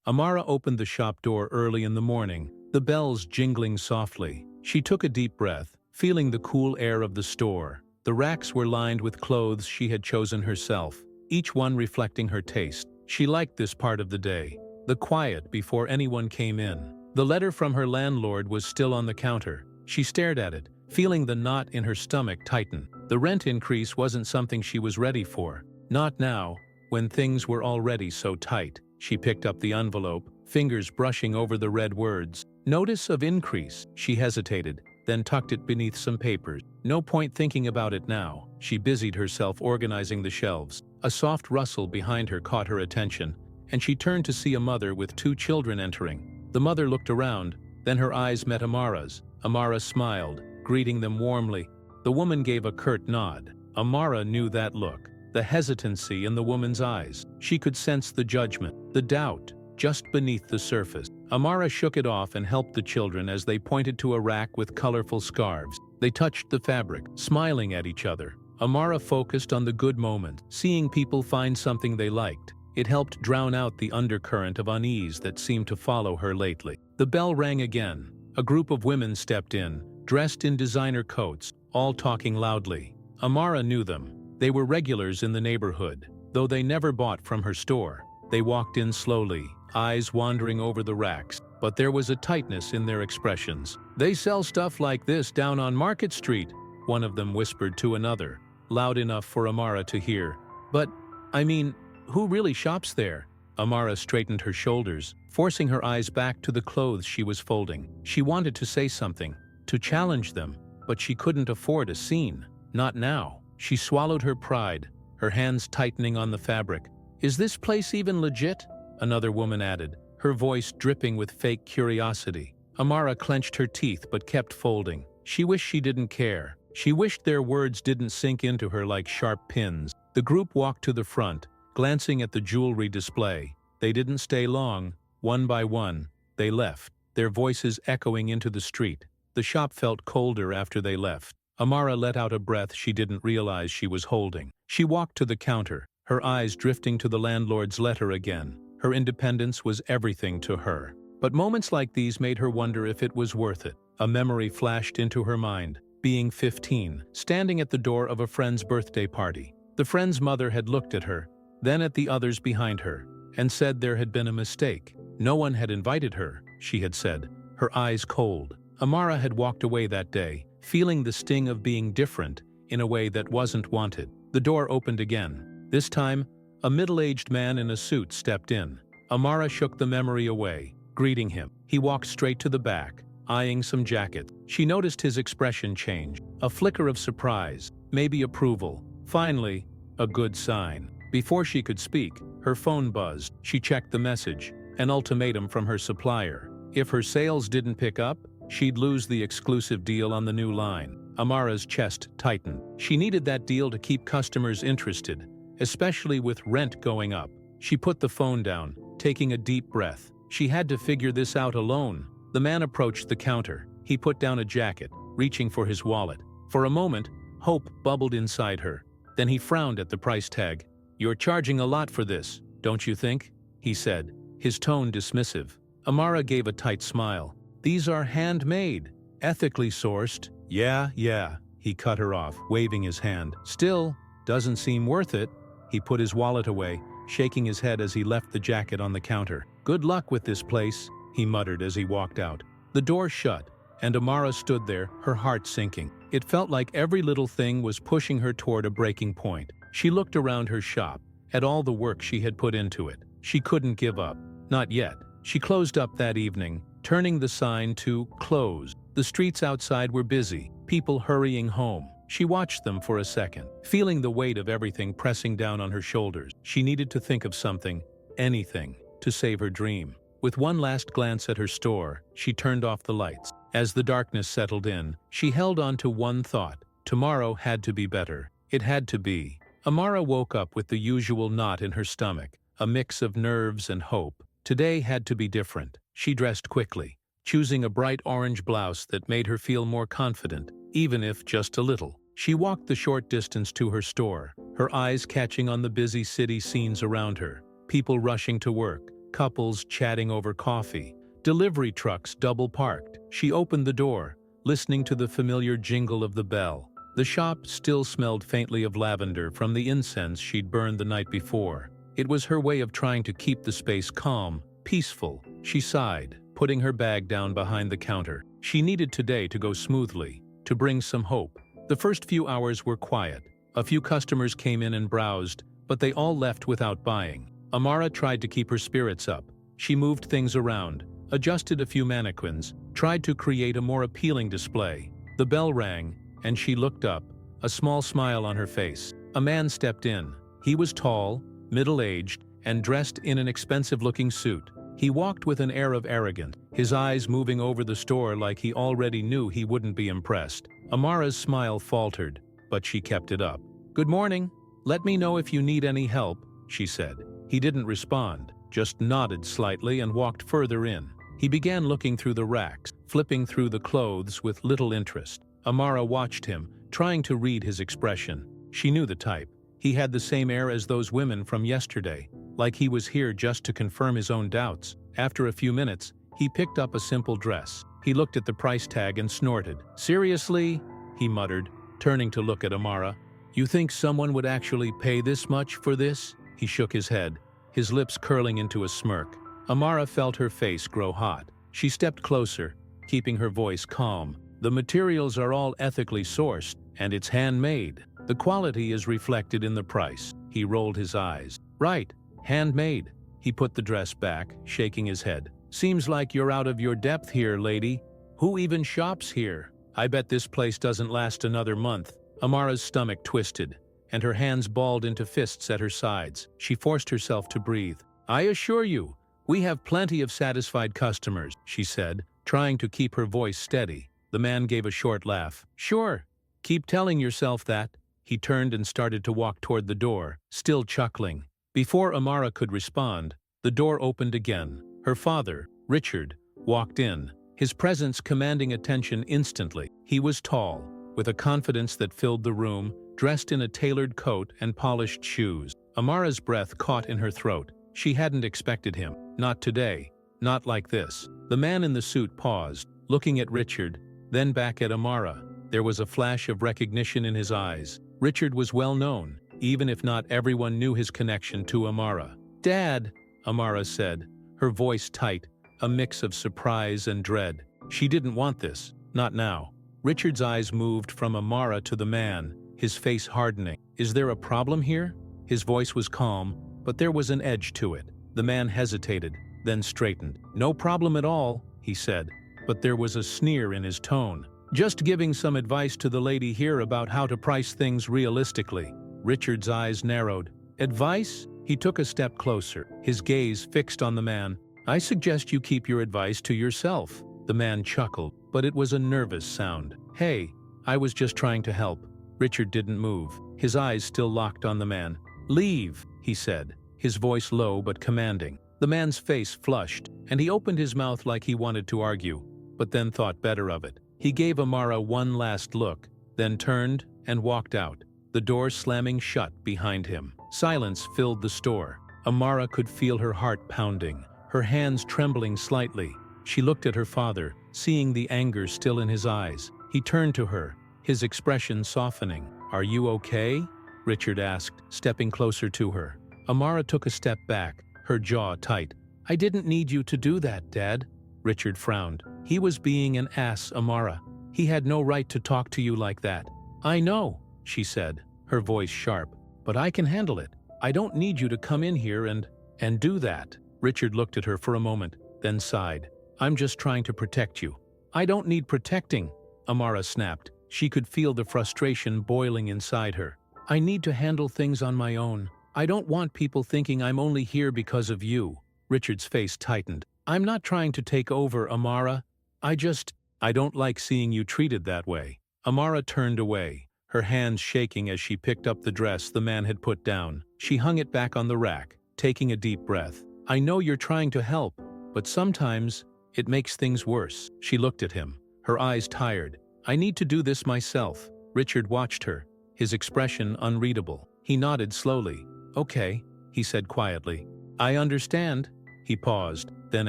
Amara opened the shop door early in the morning, the bells jingling softly. She took a deep breath, feeling the cool air of the store. The racks were lined with clothes she had chosen herself, each one reflecting her taste. She liked this part of the day, the quiet before anyone came in. The letter from her landlord was still on the counter. She stared at it, feeling the knot in her stomach tighten. The rent increase wasn't something she was ready for. Not now, when things were already so tight. She picked up the envelope, fingers brushing over the red words. Notice of increase. She hesitated, then tucked it beneath some papers. No point thinking about it now. She busied herself organizing the shelves. A soft rustle behind her caught her attention, and she turned to see a mother with 2 children entering. The mother looked around, then her eyes met Amara's. Amara smiled, greeting them warmly. The woman gave a curt nod. Amara knew that look, the hesitancy in the woman's eyes. She could sense the judgment, the doubt, just beneath the surface. Amara shook it off and helped the children as they pointed to a rack with colorful scarves. They touched the fabric, smiling at each other. Amara focused on the good moment, seeing people find something they liked. It helped drown out the undercurrent of unease that seemed to follow her lately. The bell rang again. A group of women stepped in, dressed in designer coats, all talking loudly. Amara knew them. They were regulars in the neighborhood. Though they never bought from her store, they walked in slowly, eyes wandering over the racks, but there was a tightness in their expressions. "They sell stuff like this down on Market Street," one of them whispered to another, loud enough for Amara to hear. "But, I mean, who really shops there?" Amara straightened her shoulders, forcing her eyes back to the clothes she was folding. She wanted to say something, to challenge them, but she couldn't afford a scene. Not now. She swallowed her pride, her hands tightening on the fabric. "Is this place even legit?" another woman added, her voice dripping with fake curiosity. Amara clenched her teeth but kept folding. She wished she didn't care. She wished their words didn't sink into her like sharp pins. The group walked to the front, glancing at the jewelry display. They didn't stay long. One by one, they left, their voices echoing into the street. The shop felt colder after they left. Amara let out a breath she didn't realize she was holding. She walked to the counter, her eyes drifting to the landlord's letter again. Her independence was everything to her. But moments like these made her wonder if it was worth it. A memory flashed into her mind, being 15, standing at the door of a friend's birthday party. The friend's mother had looked at her, then at the others behind her, and said there had been a mistake. No one had invited her, she had said, her eyes cold. Amara had walked away that day, feeling the sting of being different in a way that wasn't wanted. The door opened again. This time, a middle-aged man in a suit stepped in. Amara shook the memory away, greeting him. He walked straight to the back, eyeing some jackets. She noticed his expression change, a flicker of surprise, maybe approval. Finally, a good sign. Before she could speak, her phone buzzed. She checked the message, an ultimatum from her supplier. If her sales didn't pick up, she'd lose the exclusive deal on the new line. Amara's chest tightened. She needed that deal to keep customers interested, especially with rent going up. She put the phone down, taking a deep breath. She had to figure this out alone. The man approached the counter. He put down a jacket, reaching for his wallet. For a moment, hope bubbled inside her. Then he frowned at the price tag. "You're charging a lot for this, don't you think?" he said, his tone dismissive. Amara gave a tight smile. "These are handmade, ethically sourced." Yeah, he cut her off, waving his hand. "Still, doesn't seem worth it." He put his wallet away, shaking his head as he left the jacket on the counter. "Good luck with this place," he muttered as he walked out. The door shut, and Amara stood there, her heart sinking. It felt like every little thing was pushing her toward a breaking point. She looked around her shop, at all the work she had put into it. She couldn't give up. Not yet. She closed up that evening, turning the sign to "Closed." The streets outside were busy, people hurrying home. She watched them for a second, feeling the weight of everything pressing down on her shoulders. She needed to think of something, anything, to save her dream. With one last glance at her store, she turned off the lights. As the darkness settled in, she held on to one thought. Tomorrow had to be better. It had to be. Amara woke up with the usual knot in her stomach, a mix of nerves and hope. Today had to be different. She dressed quickly, choosing a bright orange blouse that made her feel more confident, even if just a little. She walked the short distance to her store, her eyes catching on the busy city scenes around her. People rushing to work, couples chatting over coffee, delivery trucks double-parked. She opened the door, listening to the familiar jingle of the bell. The shop still smelled faintly of lavender from the incense she'd burned the night before. It was her way of trying to keep the space calm, peaceful. She sighed, putting her bag down behind the counter. She needed today to go smoothly, to bring some hope. The first few hours were quiet. A few customers came in and browsed, but they all left without buying. Amara tried to keep her spirits up. She moved things around, adjusted a few mannequins, tried to create a more appealing display. The bell rang, and she looked up, a small smile on her face. A man stepped in. He was tall, middle-aged, and dressed in an expensive-looking suit. He walked with an air of arrogance, his eyes moving over the store like he already knew he wouldn't be impressed. Amara's smile faltered, but she kept it up. "Good morning. Let me know if you need any help," she said. He didn't respond, just nodded slightly and walked further in. He began looking through the racks, flipping through the clothes with little interest. Amara watched him, trying to read his expression. She knew the type. He had the same air as those women from yesterday, like he was here just to confirm his own doubts. After a few minutes, he picked up a simple dress. He looked at the price tag and snorted. "Seriously?" he muttered, turning to look at Amara. "You think someone would actually pay this much for this?" He shook his head, his lips curling into a smirk. Amara felt her face grow hot. She stepped closer, keeping her voice calm. "The materials are all ethically sourced, and it's handmade. The quality is reflected in the price." He rolled his eyes. "Right, handmade." He put the dress back, shaking his head. "Seems like you're out of your depth here, lady. Who even shops here? I bet this place doesn't last another month." Amara's stomach twisted, and her hands balled into fists at her sides. She forced herself to breathe. "I assure you, we have plenty of satisfied customers," she said, trying to keep her voice steady. The man gave a short laugh. "Sure, keep telling yourself that." He turned and started to walk toward the door, still chuckling. Before Amara could respond, the door opened again. Her father, Richard, walked in, his presence commanding attention instantly. He was tall, with a confidence that filled the room, dressed in a tailored coat and polished shoes. Amara's breath caught in her throat. She hadn't expected him. Not today. Not like this. The man in the suit paused, looking at Richard, then back at Amara. There was a flash of recognition in his eyes. Richard was well known, even if not everyone knew his connection to Amara. "Dad," Amara said, her voice tight, a mix of surprise and dread. She didn't want this, not now. Richard's eyes moved from Amara to the man, his face hardening. "Is there a problem here?" His voice was calm, but there was an edge to it. The man hesitated, then straightened. "No problem at all," he said, but there was a sneer in his tone. "Just giving some advice to the lady here about how to price things realistically." Richard's eyes narrowed. "Advice?" He took a step closer, his gaze fixed on the man. "I suggest you keep your advice to yourself." The man chuckled, but it was a nervous sound. "Hey, I was just trying to help." Richard didn't move, his eyes still locked on the man. "Leave," he said, his voice low but commanding. The man's face flushed, and he opened his mouth like he wanted to argue, but then thought better of it. He gave Amara one last look, then turned and walked out, the door slamming shut behind him. Silence filled the store. Amara could feel her heart pounding, her hands trembling slightly. She looked at her father, seeing the anger still in his eyes. He turned to her, his expression softening. "Are you okay?" Richard asked, stepping closer to her. Amara took a step back, her jaw tight. "I didn't need you to do that, Dad." Richard frowned. He was being an ass, Amara. He had no right to talk to you like that. "I know," she said, her voice sharp, "but I can handle it. I don't need you to come in here and do that." Richard looked at her for a moment, then sighed. "I'm just trying to protect you." "I don't need protecting," Amara snapped. She could feel the frustration boiling inside her. "I need to handle things on my own. I don't want people thinking I'm only here because of you." Richard's face tightened. "I'm not trying to take over, Amara. I don't like seeing you treated that way." Amara turned away, her hands shaking as she picked up the dress the man had put down. She hung it back on the rack, taking a deep breath. "I know you're trying to help, but sometimes it makes things worse." She looked at him, her eyes tired. "I need to do this myself." Richard watched her, his expression unreadable. He nodded slowly. "Okay," he said quietly. "I understand." He paused, then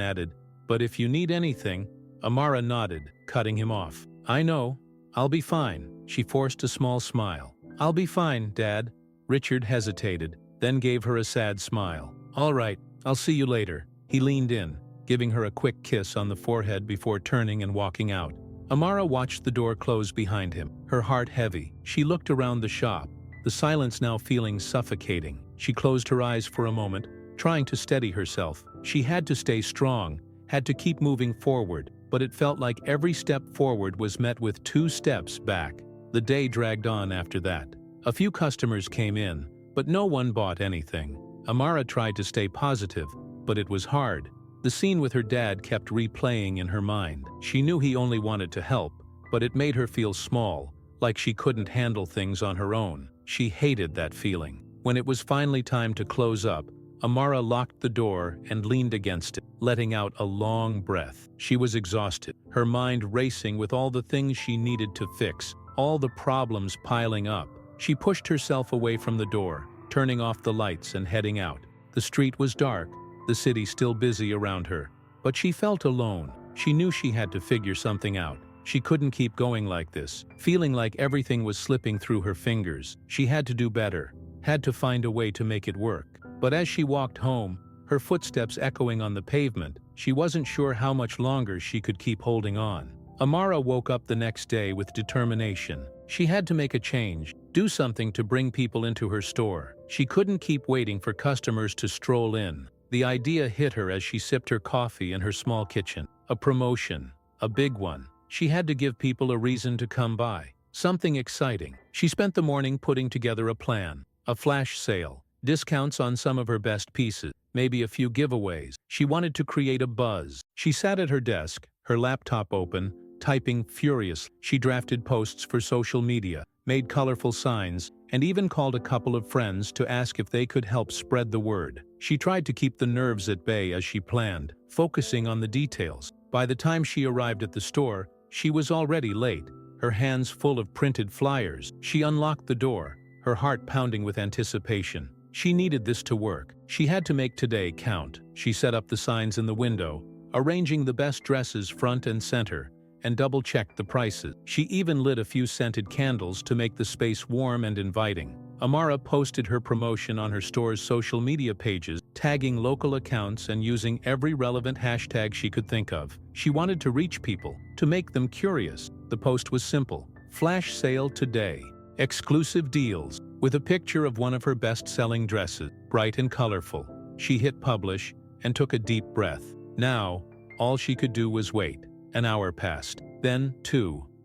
added, "But if you need anything." Amara nodded, cutting him off. "I know. I'll be fine." She forced a small smile. "I'll be fine, Dad." Richard hesitated, then gave her a sad smile. "All right, I'll see you later." He leaned in, giving her a quick kiss on the forehead before turning and walking out. Amara watched the door close behind him, her heart heavy. She looked around the shop, the silence now feeling suffocating. She closed her eyes for a moment, trying to steady herself. She had to stay strong, had to keep moving forward, but it felt like every step forward was met with 2 steps back. The day dragged on after that. A few customers came in, but no one bought anything. Amara tried to stay positive, but it was hard. The scene with her dad kept replaying in her mind. She knew he only wanted to help, but it made her feel small, like she couldn't handle things on her own. She hated that feeling. When it was finally time to close up, Amara locked the door and leaned against it, letting out a long breath. She was exhausted, her mind racing with all the things she needed to fix, all the problems piling up. She pushed herself away from the door, turning off the lights and heading out. The street was dark, the city still busy around her, but she felt alone. She knew she had to figure something out. She couldn't keep going like this, feeling like everything was slipping through her fingers. She had to do better, had to find a way to make it work. But as she walked home, her footsteps echoing on the pavement, she wasn't sure how much longer she could keep holding on. Amara woke up the next day with determination. She had to make a change, do something to bring people into her store. She couldn't keep waiting for customers to stroll in. The idea hit her as she sipped her coffee in her small kitchen. A promotion, a big one. She had to give people a reason to come by. Something exciting. She spent the morning putting together a plan. A flash sale, discounts on some of her best pieces, maybe a few giveaways. She wanted to create a buzz. She sat at her desk, her laptop open, typing furiously. She drafted posts for social media, made colorful signs, and even called a couple of friends to ask if they could help spread the word. She tried to keep the nerves at bay as she planned, focusing on the details. By the time she arrived at the store, she was already late, her hands full of printed flyers. She unlocked the door, her heart pounding with anticipation. She needed this to work. She had to make today count. She set up the signs in the window, arranging the best dresses front and center, and double-checked the prices. She even lit a few scented candles to make the space warm and inviting. Amara posted her promotion on her store's social media pages, tagging local accounts and using every relevant hashtag she could think of. She wanted to reach people, to make them curious. The post was simple: flash sale today. Exclusive deals, with a picture of one of her best-selling dresses, bright and colorful. She hit publish and took a deep breath. Now, all she could do was wait. An hour passed. Then,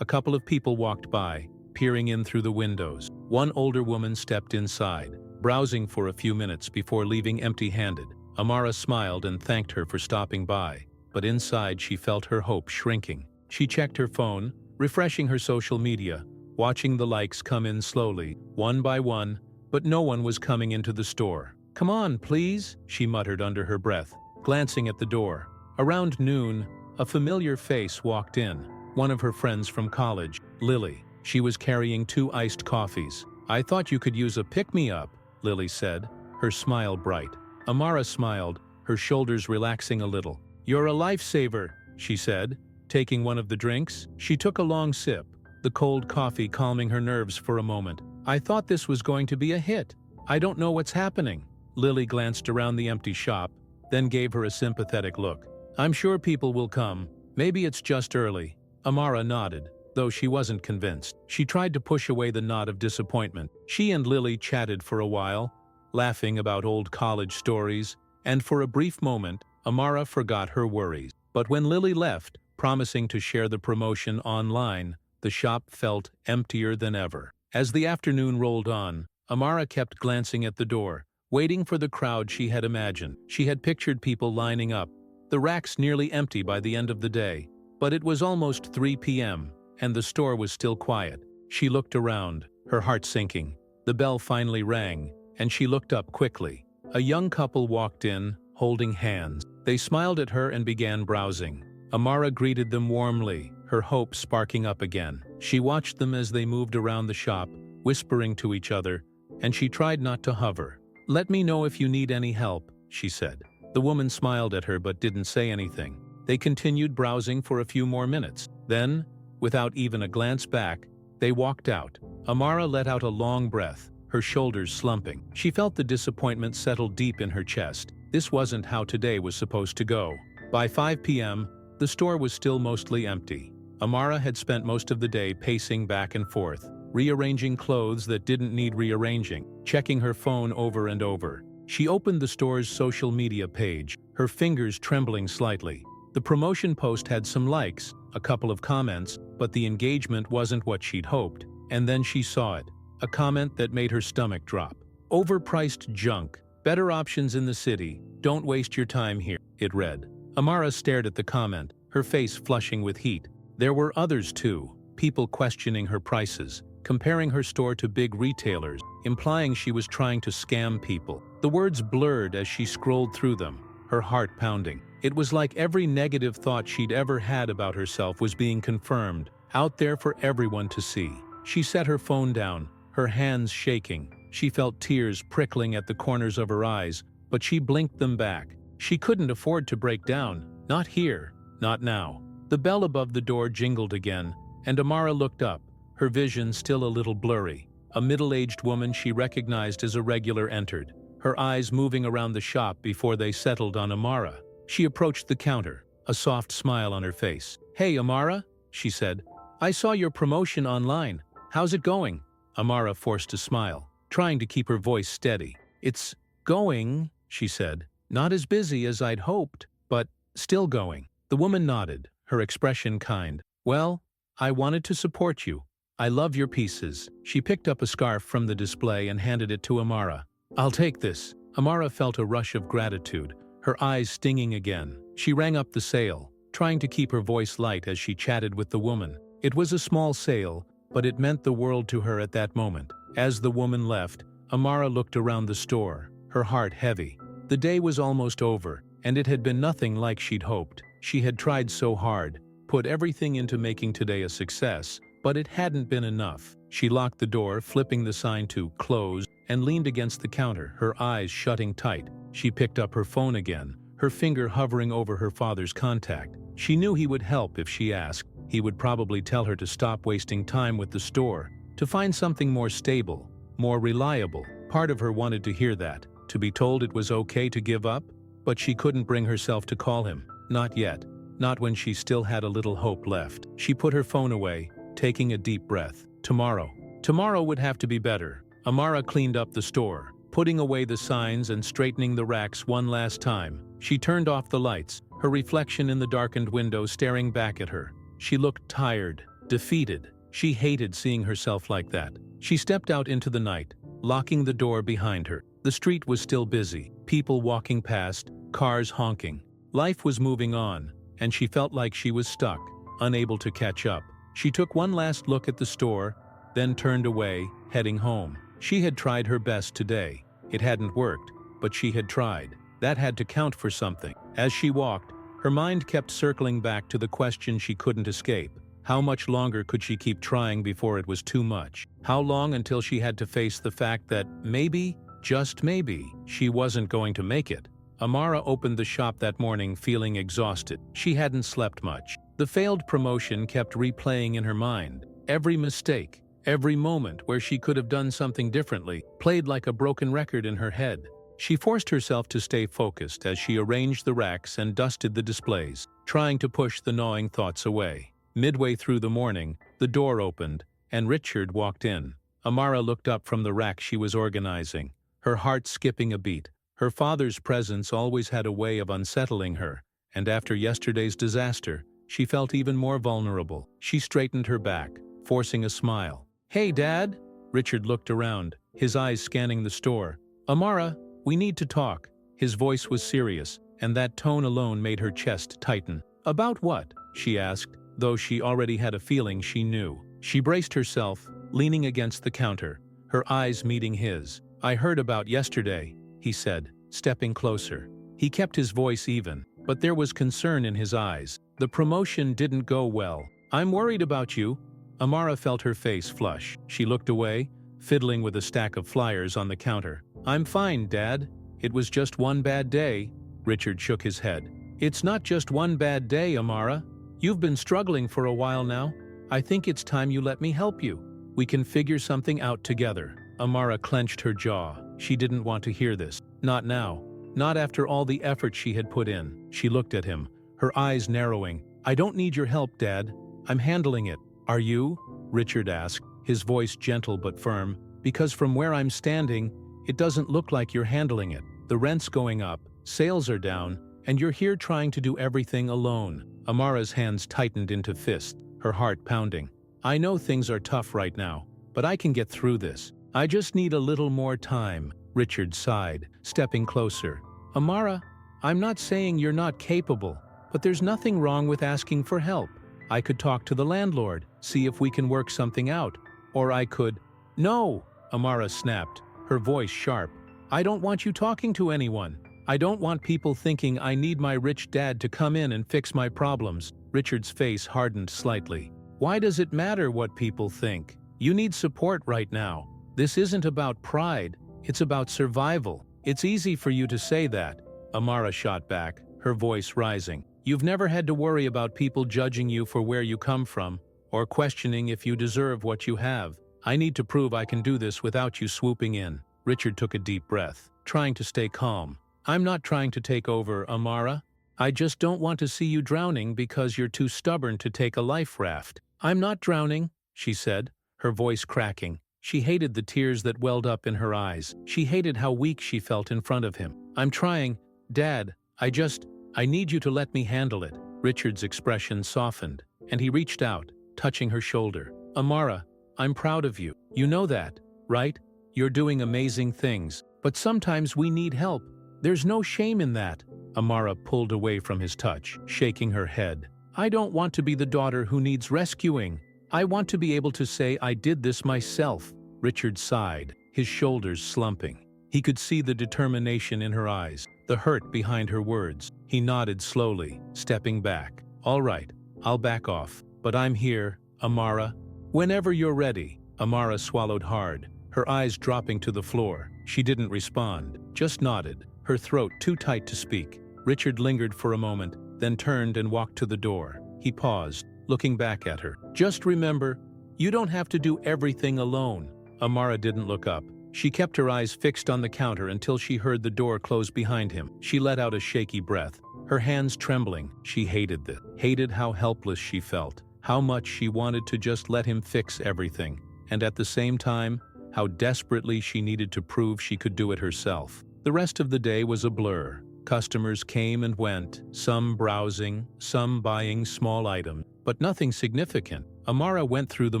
a couple of people walked by, peering in through the windows. One older woman stepped inside, browsing for a few minutes before leaving empty-handed. Amara smiled and thanked her for stopping by, but inside she felt her hope shrinking. She checked her phone, refreshing her social media, watching the likes come in slowly, one by one, but no one was coming into the store. "Come on, please," she muttered under her breath, glancing at the door. Around noon, a familiar face walked in, one of her friends from college, Lily. She was carrying 2 iced coffees. "I thought you could use a pick-me-up," Lily said, her smile bright. Amara smiled, her shoulders relaxing a little. "You're a lifesaver," she said, taking one of the drinks. She took a long sip, the cold coffee calming her nerves for a moment. "I thought this was going to be a hit. I don't know what's happening." Lily glanced around the empty shop, then gave her a sympathetic look. "I'm sure people will come. Maybe it's just early." Amara nodded, though she wasn't convinced. She tried to push away the knot of disappointment. She and Lily chatted for a while, laughing about old college stories, and for a brief moment, Amara forgot her worries. But when Lily left, promising to share the promotion online, the shop felt emptier than ever. As the afternoon rolled on, Amara kept glancing at the door, waiting for the crowd she had imagined. She had pictured people lining up, the racks nearly empty by the end of the day. But it was almost 3 p.m., and the store was still quiet. She looked around, her heart sinking. The bell finally rang, and she looked up quickly. A young couple walked in, holding hands. They smiled at her and began browsing. Amara greeted them warmly, her hope sparking up again. She watched them as they moved around the shop, whispering to each other, and she tried not to hover. "Let me know if you need any help," she said. The woman smiled at her but didn't say anything. They continued browsing for a few more minutes. Then, without even a glance back, they walked out. Amara let out a long breath, her shoulders slumping. She felt the disappointment settle deep in her chest. This wasn't how today was supposed to go. By 5 p.m., the store was still mostly empty. Amara had spent most of the day pacing back and forth, rearranging clothes that didn't need rearranging, checking her phone over and over. She opened the store's social media page, her fingers trembling slightly. The promotion post had some likes, a couple of comments, but the engagement wasn't what she'd hoped. And then she saw it. A comment that made her stomach drop. "Overpriced junk. Better options in the city. Don't waste your time here," it read. Amara stared at the comment, her face flushing with heat. There were others too, people questioning her prices, comparing her store to big retailers, implying she was trying to scam people. The words blurred as she scrolled through them, her heart pounding. It was like every negative thought she'd ever had about herself was being confirmed, out there for everyone to see. She set her phone down, her hands shaking. She felt tears prickling at the corners of her eyes, but she blinked them back. She couldn't afford to break down. Not here. Not now. The bell above the door jingled again, and Amara looked up, her vision still a little blurry. A middle-aged woman she recognized as a regular entered, her eyes moving around the shop before they settled on Amara. She approached the counter, a soft smile on her face. "Hey, Amara," she said. "I saw your promotion online. How's it going?" Amara forced a smile, trying to keep her voice steady. "It's going," she said. "Not as busy as I'd hoped, but still going." The woman nodded, her expression kind. "Well, I wanted to support you. I love your pieces." She picked up a scarf from the display and handed it to Amara. "I'll take this." Amara felt a rush of gratitude, her eyes stinging again. She rang up the sale, trying to keep her voice light as she chatted with the woman. It was a small sale, but it meant the world to her at that moment. As the woman left, Amara looked around the store, her heart heavy. The day was almost over, and it had been nothing like she'd hoped. She had tried so hard, put everything into making today a success, but it hadn't been enough. She locked the door, flipping the sign to "Close," and leaned against the counter, her eyes shutting tight. She picked up her phone again, her finger hovering over her father's contact. She knew he would help if she asked. He would probably tell her to stop wasting time with the store, to find something more stable, more reliable. Part of her wanted to hear that, to be told it was okay to give up, but she couldn't bring herself to call him. Not yet. Not when she still had a little hope left. She put her phone away, taking a deep breath. Tomorrow. Tomorrow would have to be better. Amara cleaned up the store, putting away the signs and straightening the racks one last time. She turned off the lights, her reflection in the darkened window staring back at her. She looked tired, defeated. She hated seeing herself like that. She stepped out into the night, locking the door behind her. The street was still busy, people walking past, cars honking. Life was moving on, and she felt like she was stuck, unable to catch up. She took one last look at the store, then turned away, heading home. She had tried her best today. It hadn't worked, but she had tried. That had to count for something. As she walked, her mind kept circling back to the question she couldn't escape. How much longer could she keep trying before it was too much? How long until she had to face the fact that maybe, just maybe, she wasn't going to make it? Amara opened the shop that morning feeling exhausted. She hadn't slept much. The failed promotion kept replaying in her mind. Every mistake, every moment where she could have done something differently, played like a broken record in her head. She forced herself to stay focused as she arranged the racks and dusted the displays, trying to push the gnawing thoughts away. Midway through the morning, the door opened, and Richard walked in. Amara looked up from the rack she was organizing, her heart skipping a beat. Her father's presence always had a way of unsettling her, and after yesterday's disaster, she felt even more vulnerable. She straightened her back, forcing a smile. "Hey, Dad!" Richard looked around, his eyes scanning the store. "Amara, we need to talk." His voice was serious, and that tone alone made her chest tighten. "About what?" she asked, though she already had a feeling she knew. She braced herself, leaning against the counter, her eyes meeting his. "I heard about yesterday," he said, stepping closer. He kept his voice even, but there was concern in his eyes. "The promotion didn't go well. I'm worried about you." Amara felt her face flush. She looked away, fiddling with a stack of flyers on the counter. "I'm fine, Dad. It was just one bad day." Richard shook his head. It's not just one bad day, Amara. You've been struggling for a while now. I think it's time you let me help you. We can figure something out together. Amara clenched her jaw. She didn't want to hear this. Not now. Not after all the effort she had put in. She looked at him, her eyes narrowing. I don't need your help, Dad. I'm handling it. Are you? Richard asked, his voice gentle but firm. Because from where I'm standing, it doesn't look like you're handling it. The rent's going up, sales are down, and you're here trying to do everything alone. Amara's hands tightened into fists, her heart pounding. I know things are tough right now, but I can get through this. I just need a little more time. Richard sighed, stepping closer. Amara, I'm not saying you're not capable, but there's nothing wrong with asking for help. I could talk to the landlord, see if we can work something out. Or I could… No! Amara snapped, her voice sharp. I don't want you talking to anyone. I don't want people thinking I need my rich dad to come in and fix my problems. Richard's face hardened slightly. Why does it matter what people think? You need support right now. This isn't about pride. It's about survival. It's easy for you to say that. Amara shot back, her voice rising. You've never had to worry about people judging you for where you come from, or questioning if you deserve what you have. I need to prove I can do this without you swooping in. Richard took a deep breath, trying to stay calm. I'm not trying to take over, Amara. I just don't want to see you drowning because you're too stubborn to take a life raft. I'm not drowning, she said, her voice cracking. She hated the tears that welled up in her eyes. She hated how weak she felt in front of him. I'm trying, Dad. I need you to let me handle it. Richard's expression softened, and he reached out, touching her shoulder. Amara, I'm proud of you. You know that, right? You're doing amazing things, but sometimes we need help. There's no shame in that. Amara pulled away from his touch, shaking her head. I don't want to be the daughter who needs rescuing. I want to be able to say I did this myself. Richard sighed, his shoulders slumping. He could see the determination in her eyes, the hurt behind her words. He nodded slowly, stepping back. All right, I'll back off, but I'm here, Amara. Whenever you're ready. Amara swallowed hard, her eyes dropping to the floor. She didn't respond, just nodded, her throat too tight to speak. Richard lingered for a moment, then turned and walked to the door. He paused, looking back at her. Just remember, you don't have to do everything alone. Amara didn't look up. She kept her eyes fixed on the counter until she heard the door close behind him. She let out a shaky breath, her hands trembling. She hated this, hated how helpless she felt, how much she wanted to just let him fix everything, and at the same time, how desperately she needed to prove she could do it herself. The rest of the day was a blur. Customers came and went, some browsing, some buying small items, but nothing significant. Amara went through the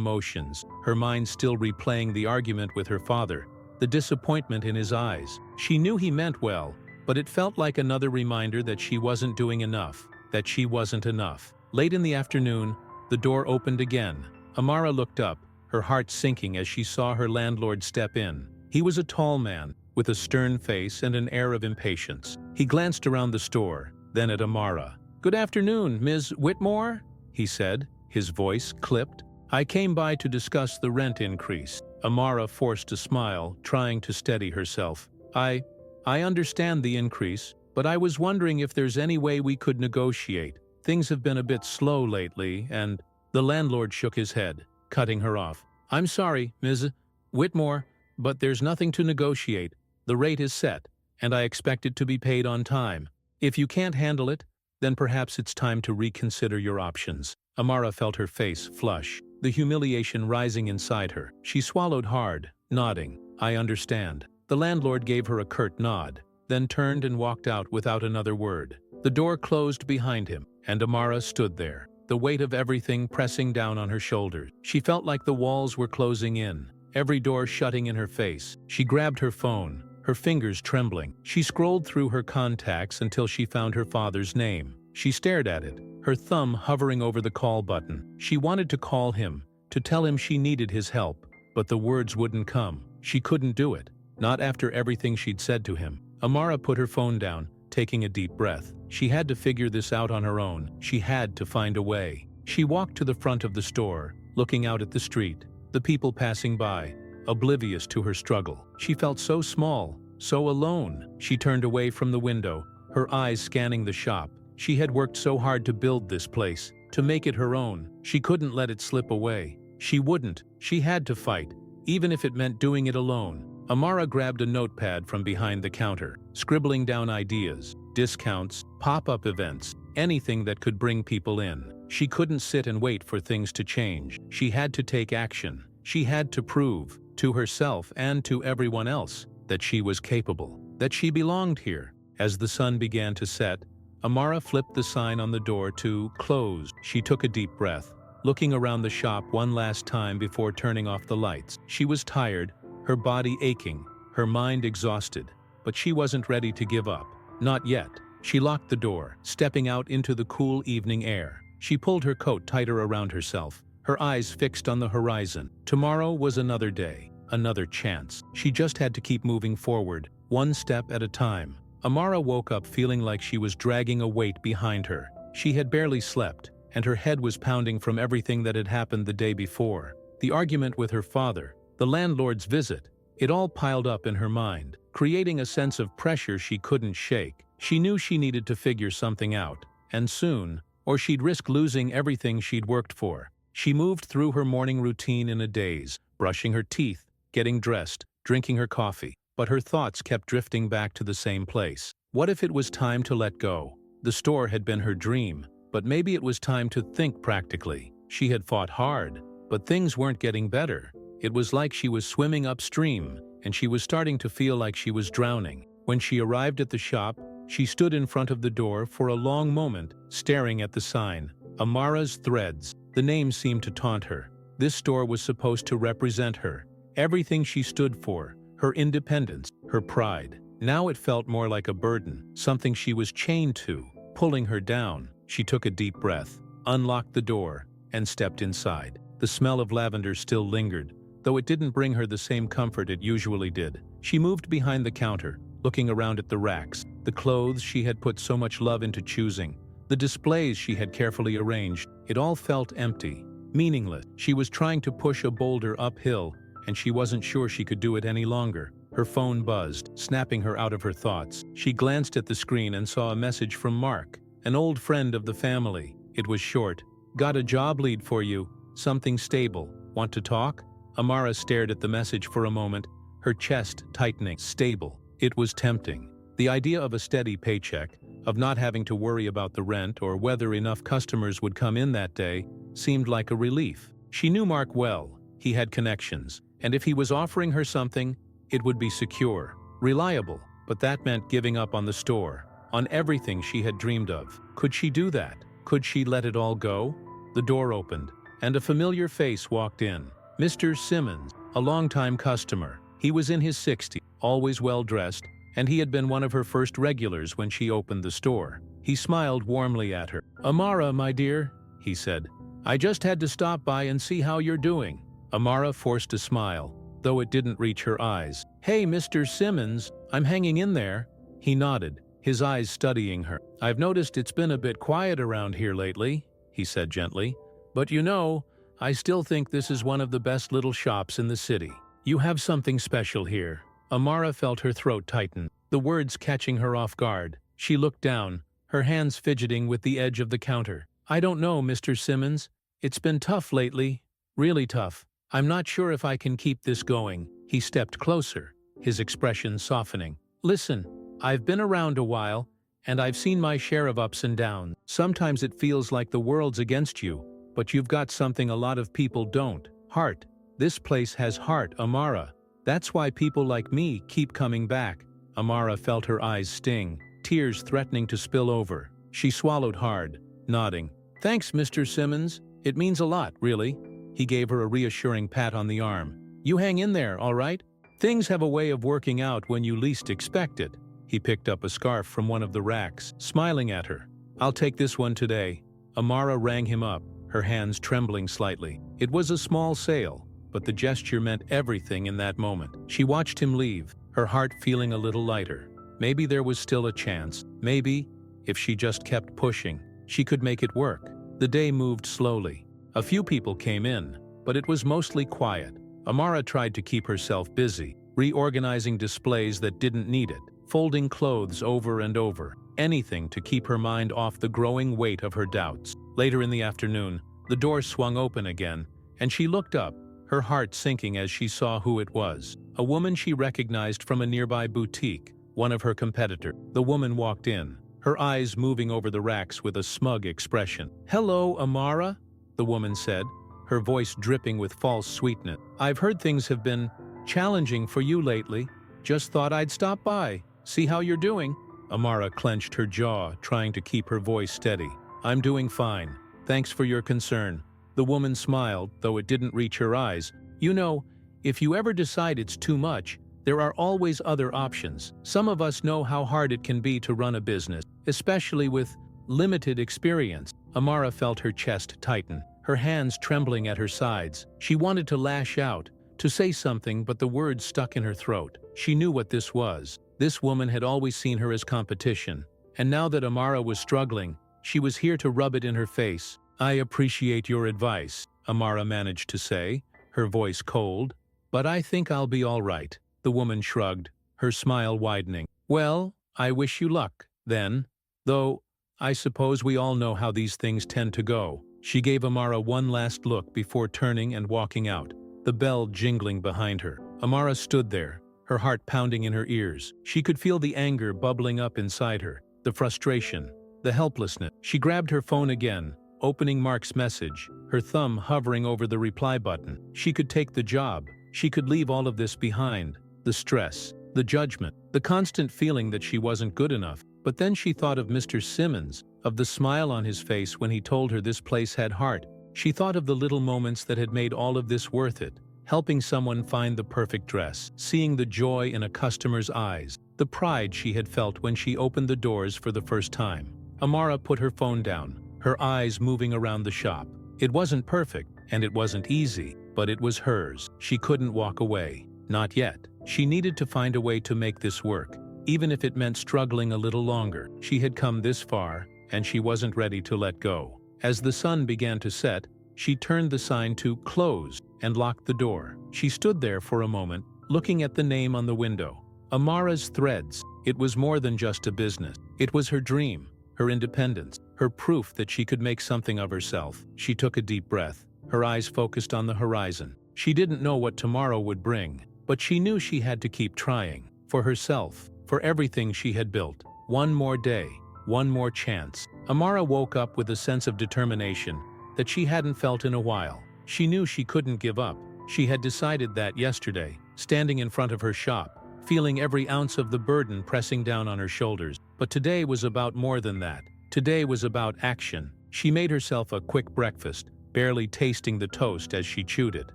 motions, her mind still replaying the argument with her father, the disappointment in his eyes. She knew he meant well, but it felt like another reminder that she wasn't doing enough, that she wasn't enough. Late in the afternoon, the door opened again. Amara looked up, her heart sinking as she saw her landlord step in. He was a tall man, with a stern face and an air of impatience. He glanced around the store, then at Amara. "Good afternoon, Ms. Whitmore," he said, his voice clipped. "I came by to discuss the rent increase." Amara forced a smile, trying to steady herself. I understand the increase, but I was wondering if there's any way we could negotiate. Things have been a bit slow lately, and…" The landlord shook his head, cutting her off. "I'm sorry, Ms. Whitmore, but there's nothing to negotiate. The rate is set, and I expect it to be paid on time. If you can't handle it, then perhaps it's time to reconsider your options." Amara felt her face flush, the humiliation rising inside her. She swallowed hard, nodding. "I understand." The landlord gave her a curt nod, then turned and walked out without another word. The door closed behind him, and Amara stood there, the weight of everything pressing down on her shoulders. She felt like the walls were closing in, every door shutting in her face. She grabbed her phone, her fingers trembling. She scrolled through her contacts until she found her father's name. She stared at it, her thumb hovering over the call button. She wanted to call him, to tell him she needed his help, but the words wouldn't come. She couldn't do it, not after everything she'd said to him. Amara put her phone down, taking a deep breath. She had to figure this out on her own. She had to find a way. She walked to the front of the store, looking out at the street, the people passing by, oblivious to her struggle. She felt so small, so alone. She turned away from the window, her eyes scanning the shop. She had worked so hard to build this place, to make it her own. She couldn't let it slip away. She wouldn't. She had to fight, even if it meant doing it alone. Amara grabbed a notepad from behind the counter, scribbling down ideas, discounts, pop-up events, anything that could bring people in. She couldn't sit and wait for things to change. She had to take action. She had to prove, to herself and to everyone else, that she was capable, that she belonged here. As the sun began to set, Amara flipped the sign on the door to "Closed." She took a deep breath, looking around the shop one last time before turning off the lights. She was tired, her body aching, her mind exhausted, but she wasn't ready to give up. Not yet. She locked the door, stepping out into the cool evening air. She pulled her coat tighter around herself, her eyes fixed on the horizon. Tomorrow was another day, another chance. She just had to keep moving forward, one step at a time. Amara woke up feeling like she was dragging a weight behind her. She had barely slept, and her head was pounding from everything that had happened the day before. The argument with her father, the landlord's visit, it all piled up in her mind, creating a sense of pressure she couldn't shake. She knew she needed to figure something out, and soon, or she'd risk losing everything she'd worked for. She moved through her morning routine in a daze, brushing her teeth, getting dressed, drinking her coffee. But her thoughts kept drifting back to the same place. What if it was time to let go? The store had been her dream, but maybe it was time to think practically. She had fought hard, but things weren't getting better. It was like she was swimming upstream, and she was starting to feel like she was drowning. When she arrived at the shop, she stood in front of the door for a long moment, staring at the sign. Amara's Threads. The name seemed to taunt her. This store was supposed to represent her. Everything she stood for. Her independence, her pride. Now it felt more like a burden, something she was chained to, pulling her down. She took a deep breath, unlocked the door, and stepped inside. The smell of lavender still lingered, though it didn't bring her the same comfort it usually did. She moved behind the counter, looking around at the racks, the clothes she had put so much love into choosing, the displays she had carefully arranged. It all felt empty, meaningless. She was trying to push a boulder uphill, and she wasn't sure she could do it any longer. Her phone buzzed, snapping her out of her thoughts. She glanced at the screen and saw a message from Mark, an old friend of the family. It was short. "Got a job lead for you. Something stable. Want to talk?" Amara stared at the message for a moment, her chest tightening. Stable. It was tempting. The idea of a steady paycheck, of not having to worry about the rent or whether enough customers would come in that day, seemed like a relief. She knew Mark well. He had connections. And if he was offering her something, it would be secure, reliable. But that meant giving up on the store, on everything she had dreamed of. Could she do that? Could she let it all go? The door opened, and a familiar face walked in. Mr. Simmons, a longtime customer. He was in his 60s, always well-dressed, and he had been one of her first regulars when she opened the store. He smiled warmly at her. "Amara, my dear," he said. "I just had to stop by and see how you're doing." Amara forced a smile, though it didn't reach her eyes. "Hey, Mr. Simmons, I'm hanging in there." He nodded, his eyes studying her. "I've noticed it's been a bit quiet around here lately," he said gently. "But you know, I still think this is one of the best little shops in the city. You have something special here." Amara felt her throat tighten, the words catching her off guard. She looked down, her hands fidgeting with the edge of the counter. "I don't know, Mr. Simmons. It's been tough lately. Really tough. I'm not sure if I can keep this going." He stepped closer, his expression softening. "Listen, I've been around a while, and I've seen my share of ups and downs. Sometimes it feels like the world's against you, but you've got something a lot of people don't. Heart. This place has heart, Amara. That's why people like me keep coming back." Amara felt her eyes sting, tears threatening to spill over. She swallowed hard, nodding. "Thanks, Mr. Simmons. It means a lot, really." He gave her a reassuring pat on the arm. "You hang in there, all right? Things have a way of working out when you least expect it." He picked up a scarf from one of the racks, smiling at her. "I'll take this one today." Amara rang him up, her hands trembling slightly. It was a small sale, but the gesture meant everything in that moment. She watched him leave, her heart feeling a little lighter. Maybe there was still a chance. Maybe, if she just kept pushing, she could make it work. The day moved slowly. A few people came in, but it was mostly quiet. Amara tried to keep herself busy, reorganizing displays that didn't need it, folding clothes over and over, anything to keep her mind off the growing weight of her doubts. Later in the afternoon, the door swung open again, and she looked up, her heart sinking as she saw who it was. A woman she recognized from a nearby boutique, one of her competitors. The woman walked in, her eyes moving over the racks with a smug expression. "Hello, Amara," the woman said, her voice dripping with false sweetness. "I've heard things have been challenging for you lately. Just thought I'd stop by, see how you're doing." Amara clenched her jaw, trying to keep her voice steady. "I'm doing fine. Thanks for your concern." The woman smiled, though it didn't reach her eyes. "You know, if you ever decide it's too much, there are always other options. Some of us know how hard it can be to run a business, especially with limited experience." Amara felt her chest tighten, her hands trembling at her sides. She wanted to lash out, to say something, but the words stuck in her throat. She knew what this was. This woman had always seen her as competition, and now that Amara was struggling, she was here to rub it in her face. "I appreciate your advice," Amara managed to say, her voice cold. "But I think I'll be all right." The woman shrugged, her smile widening. "Well, I wish you luck, then. Though, I suppose we all know how these things tend to go." She gave Amara one last look before turning and walking out, the bell jingling behind her. Amara stood there, her heart pounding in her ears. She could feel the anger bubbling up inside her, the frustration, the helplessness. She grabbed her phone again, opening Mark's message, her thumb hovering over the reply button. She could take the job. She could leave all of this behind. The stress, the judgment, the constant feeling that she wasn't good enough. But then she thought of Mr. Simmons, of the smile on his face when he told her this place had heart. She thought of the little moments that had made all of this worth it. Helping someone find the perfect dress, seeing the joy in a customer's eyes, the pride she had felt when she opened the doors for the first time. Amara put her phone down, her eyes moving around the shop. It wasn't perfect, and it wasn't easy, but it was hers. She couldn't walk away. Not yet. She needed to find a way to make this work, even if it meant struggling a little longer. She had come this far, and she wasn't ready to let go. As the sun began to set, she turned the sign to "Closed" and locked the door. She stood there for a moment, looking at the name on the window. Amara's Threads. It was more than just a business. It was her dream, her independence, her proof that she could make something of herself. She took a deep breath, her eyes focused on the horizon. She didn't know what tomorrow would bring, but she knew she had to keep trying. For herself, for everything she had built. One more day, one more chance. Amara woke up with a sense of determination that she hadn't felt in a while. She knew she couldn't give up. She had decided that yesterday, standing in front of her shop, feeling every ounce of the burden pressing down on her shoulders. But today was about more than that. Today was about action. She made herself a quick breakfast, barely tasting the toast as she chewed it.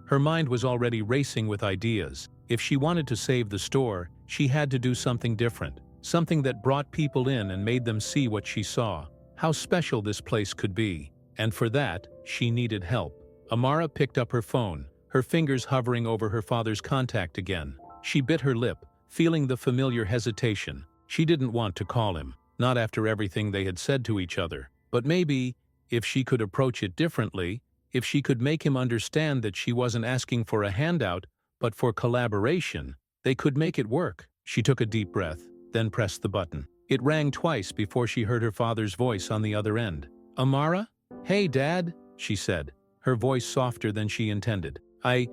Her mind was already racing with ideas. If she wanted to save the store, she had to do something different. Something that brought people in and made them see what she saw. How special this place could be. And for that, she needed help. Amara picked up her phone, her fingers hovering over her father's contact again. She bit her lip, feeling the familiar hesitation. She didn't want to call him, not after everything they had said to each other. But maybe, if she could approach it differently, if she could make him understand that she wasn't asking for a handout, but for collaboration, they could make it work. She took a deep breath, then pressed the button. It rang twice before she heard her father's voice on the other end. "Amara? Hey, Dad," she said, her voice softer than she intended. I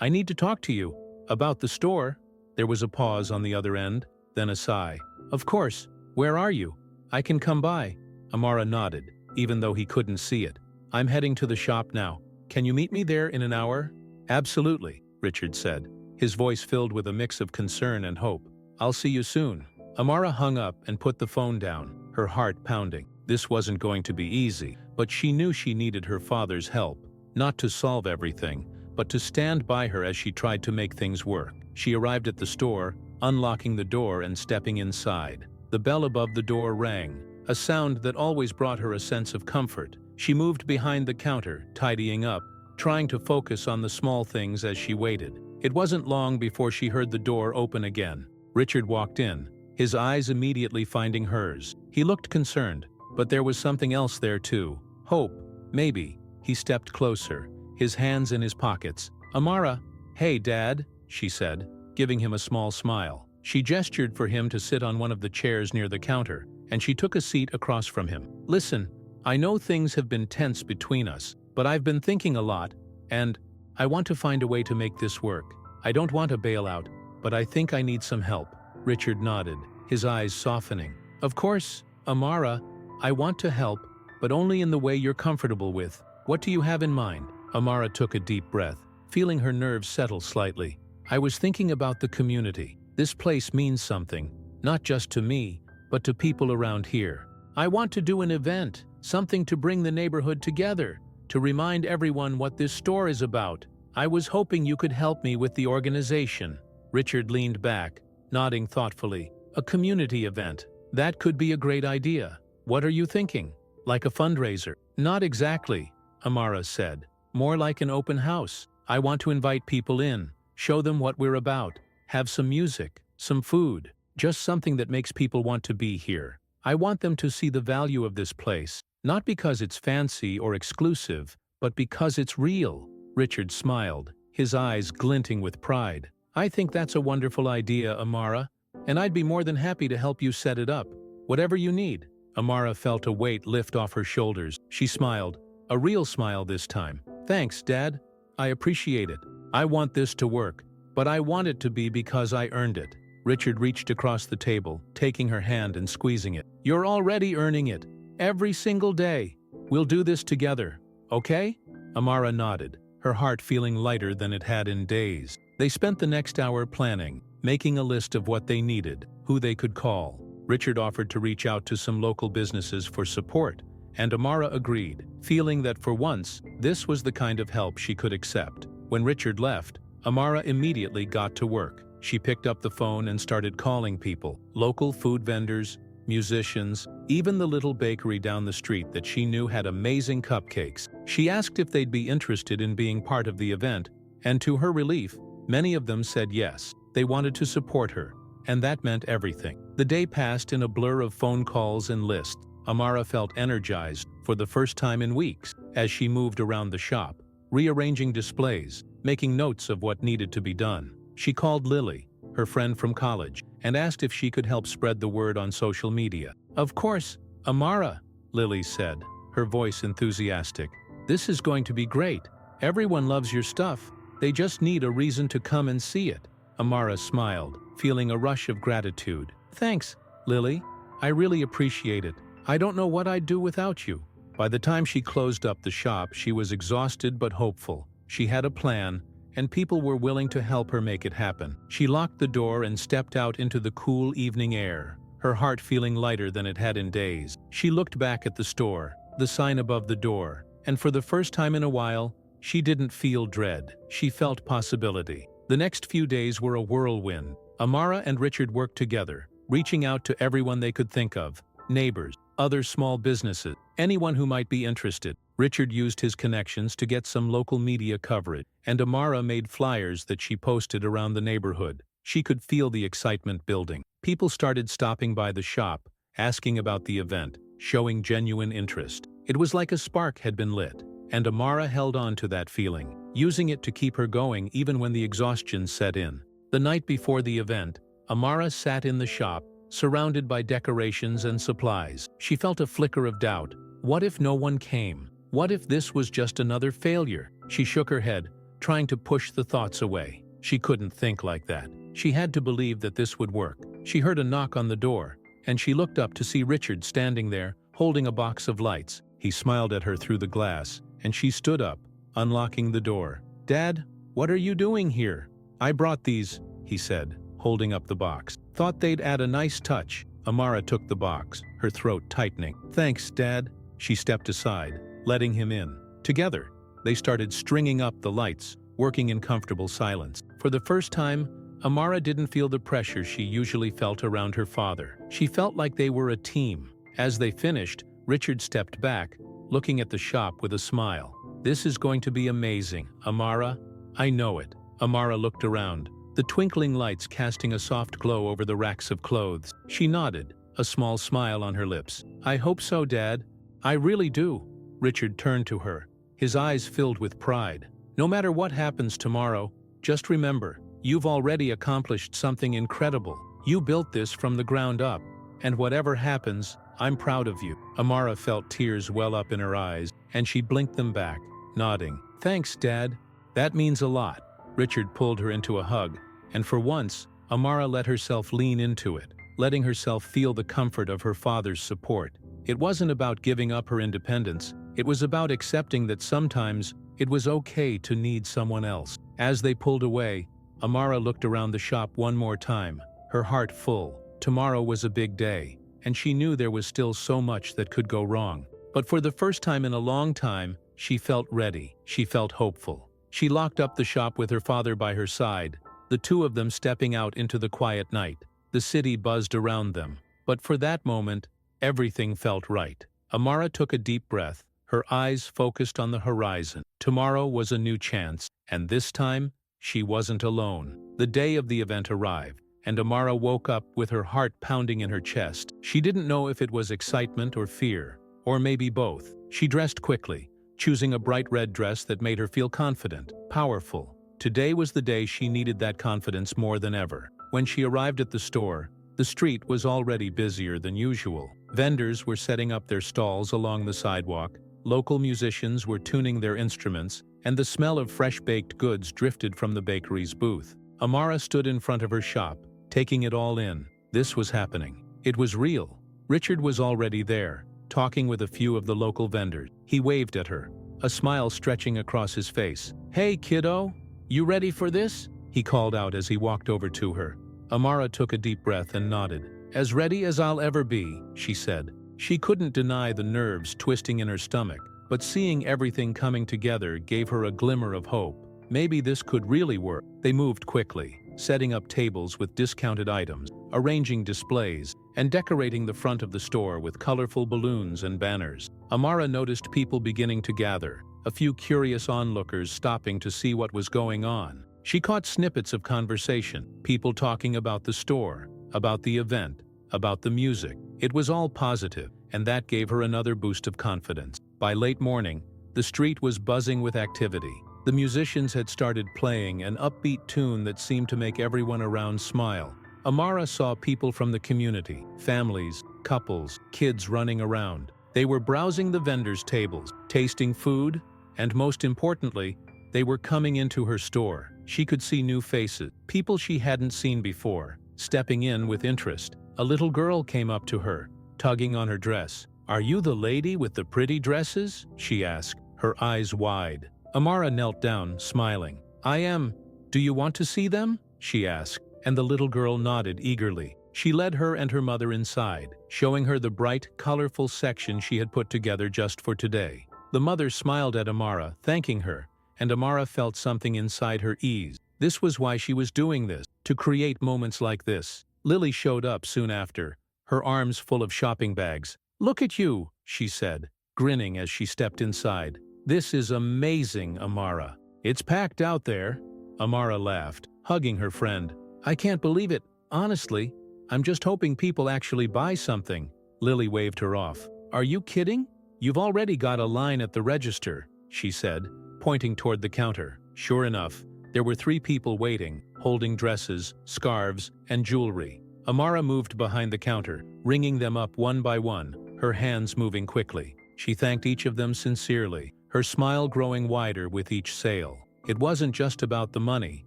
need to talk to you. About the store." There was a pause on the other end, then a sigh. "Of course. Where are you? I can come by." Amara nodded, even though he couldn't see it. "I'm heading to the shop now. Can you meet me there in an hour?" "Absolutely," Richard said, his voice filled with a mix of concern and hope. "I'll see you soon." Amara hung up and put the phone down, her heart pounding. This wasn't going to be easy, but she knew she needed her father's help, not to solve everything, but to stand by her as she tried to make things work. She arrived at the store, unlocking the door and stepping inside. The bell above the door rang, a sound that always brought her a sense of comfort. She moved behind the counter, tidying up, trying to focus on the small things as she waited. It wasn't long before she heard the door open again. Richard walked in, his eyes immediately finding hers. He looked concerned, but there was something else there too. Hope, maybe. He stepped closer, his hands in his pockets. "Amara." "Hey, Dad," she said, giving him a small smile. She gestured for him to sit on one of the chairs near the counter, and she took a seat across from him. "Listen, I know things have been tense between us, but I've been thinking a lot, and I want to find a way to make this work. I don't want a bailout, but I think I need some help." Richard nodded, his eyes softening. "Of course, Amara, I want to help, but only in the way you're comfortable with. What do you have in mind?" Amara took a deep breath, feeling her nerves settle slightly. "I was thinking about the community. This place means something, not just to me, but to people around here. I want to do an event, something to bring the neighborhood together, to remind everyone what this store is about. I was hoping you could help me with the organization." Richard leaned back, nodding thoughtfully. "A community event. That could be a great idea. What are you thinking? Like a fundraiser?" "Not exactly," Amara said. "More like an open house. I want to invite people in, show them what we're about, have some music, some food, just something that makes people want to be here. I want them to see the value of this place, not because it's fancy or exclusive, but because it's real." Richard smiled, his eyes glinting with pride. "I think that's a wonderful idea, Amara, and I'd be more than happy to help you set it up. Whatever you need." Amara felt a weight lift off her shoulders. She smiled, a real smile this time. "Thanks, Dad. I appreciate it. I want this to work, but I want it to be because I earned it." Richard reached across the table, taking her hand and squeezing it. "You're already earning it. Every single day. We'll do this together, okay?" Amara nodded, her heart feeling lighter than it had in days. They spent the next hour planning, making a list of what they needed, who they could call. Richard offered to reach out to some local businesses for support, and Amara agreed, feeling that for once, this was the kind of help she could accept. When Richard left, Amara immediately got to work. She picked up the phone and started calling people, local food vendors, musicians, even the little bakery down the street that she knew had amazing cupcakes. She asked if they'd be interested in being part of the event, and to her relief, many of them said yes. They wanted to support her, and that meant everything. The day passed in a blur of phone calls and lists. Amara felt energized for the first time in weeks as she moved around the shop, rearranging displays, making notes of what needed to be done. She called Lily, her friend from college, and asked if she could help spread the word on social media. "Of course, Amara," Lily said, her voice enthusiastic. "This is going to be great. Everyone loves your stuff. They just need a reason to come and see it." Amara smiled, feeling a rush of gratitude. "Thanks, Lily. I really appreciate it. I don't know what I'd do without you." By the time she closed up the shop, she was exhausted but hopeful. She had a plan, and people were willing to help her make it happen. She locked the door and stepped out into the cool evening air, her heart feeling lighter than it had in days. She looked back at the store, the sign above the door, and for the first time in a while, she didn't feel dread. She felt possibility. The next few days were a whirlwind. Amara and Richard worked together, reaching out to everyone they could think of, neighbors, other small businesses, anyone who might be interested. Richard used his connections to get some local media coverage, and Amara made flyers that she posted around the neighborhood. She could feel the excitement building. People started stopping by the shop, asking about the event, showing genuine interest. It was like a spark had been lit, and Amara held on to that feeling, using it to keep her going even when the exhaustion set in. The night before the event, Amara sat in the shop, surrounded by decorations and supplies. She felt a flicker of doubt. What if no one came? What if this was just another failure? She shook her head, trying to push the thoughts away. She couldn't think like that. She had to believe that this would work. She heard a knock on the door, and she looked up to see Richard standing there, holding a box of lights. He smiled at her through the glass, and she stood up, unlocking the door. "Dad, what are you doing here?" "I brought these," he said, holding up the box. "Thought they'd add a nice touch." Amara took the box, her throat tightening. "Thanks, Dad." She stepped aside, letting him in. Together, they started stringing up the lights, working in comfortable silence. For the first time, Amara didn't feel the pressure she usually felt around her father. She felt like they were a team. As they finished, Richard stepped back, looking at the shop with a smile. "This is going to be amazing, Amara. I know it." Amara looked around, the twinkling lights casting a soft glow over the racks of clothes. She nodded, a small smile on her lips. "I hope so, Dad. I really do." Richard turned to her, his eyes filled with pride. "No matter what happens tomorrow, just remember, you've already accomplished something incredible. You built this from the ground up, and whatever happens, I'm proud of you." Amara felt tears well up in her eyes, and she blinked them back, nodding. "Thanks, Dad. That means a lot." Richard pulled her into a hug, and for once, Amara let herself lean into it, letting herself feel the comfort of her father's support. It wasn't about giving up her independence, it was about accepting that sometimes it was okay to need someone else. As they pulled away, Amara looked around the shop one more time, her heart full. Tomorrow was a big day, and she knew there was still so much that could go wrong. But for the first time in a long time, she felt ready, she felt hopeful. She locked up the shop with her father by her side, the two of them stepping out into the quiet night. The city buzzed around them, but for that moment, everything felt right. Amara took a deep breath, her eyes focused on the horizon. Tomorrow was a new chance, and this time, she wasn't alone. The day of the event arrived, and Amara woke up with her heart pounding in her chest. She didn't know if it was excitement or fear, or maybe both. She dressed quickly, choosing a bright red dress that made her feel confident, powerful. Today was the day she needed that confidence more than ever. When she arrived at the store, the street was already busier than usual. Vendors were setting up their stalls along the sidewalk, local musicians were tuning their instruments, and the smell of fresh-baked goods drifted from the bakery's booth. Amara stood in front of her shop, taking it all in. This was happening. It was real. Richard was already there, talking with a few of the local vendors. He waved at her, a smile stretching across his face. "Hey, kiddo, you ready for this?" he called out as he walked over to her. Amara took a deep breath and nodded. "As ready as I'll ever be," she said. She couldn't deny the nerves twisting in her stomach, but seeing everything coming together gave her a glimmer of hope. Maybe this could really work. They moved quickly, setting up tables with discounted items, arranging displays, and decorating the front of the store with colorful balloons and banners. Amara noticed people beginning to gather, a few curious onlookers stopping to see what was going on. She caught snippets of conversation, people talking about the store, about the event, about the music. It was all positive, and that gave her another boost of confidence. By late morning, the street was buzzing with activity. The musicians had started playing an upbeat tune that seemed to make everyone around smile. Amara saw people from the community, families, couples, kids running around. They were browsing the vendors' tables, tasting food, and most importantly, they were coming into her store. She could see new faces, people she hadn't seen before, stepping in with interest. A little girl came up to her, tugging on her dress. "Are you the lady with the pretty dresses?" she asked, her eyes wide. Amara knelt down, smiling. "I am. Do you want to see them?" she asked, and the little girl nodded eagerly. She led her and her mother inside, showing her the bright, colorful section she had put together just for today. The mother smiled at Amara, thanking her, and Amara felt something inside her ease. This was why she was doing this, to create moments like this. Lily showed up soon after, her arms full of shopping bags. "Look at you," she said, grinning as she stepped inside. "This is amazing, Amara." "It's packed out there." Amara laughed, hugging her friend. "I can't believe it, honestly. I'm just hoping people actually buy something." Lily waved her off. "Are you kidding? You've already got a line at the register," she said, pointing toward the counter. Sure enough, there were 3 people waiting, holding dresses, scarves, and jewelry. Amara moved behind the counter, ringing them up one by one, her hands moving quickly. She thanked each of them sincerely, her smile growing wider with each sale. It wasn't just about the money,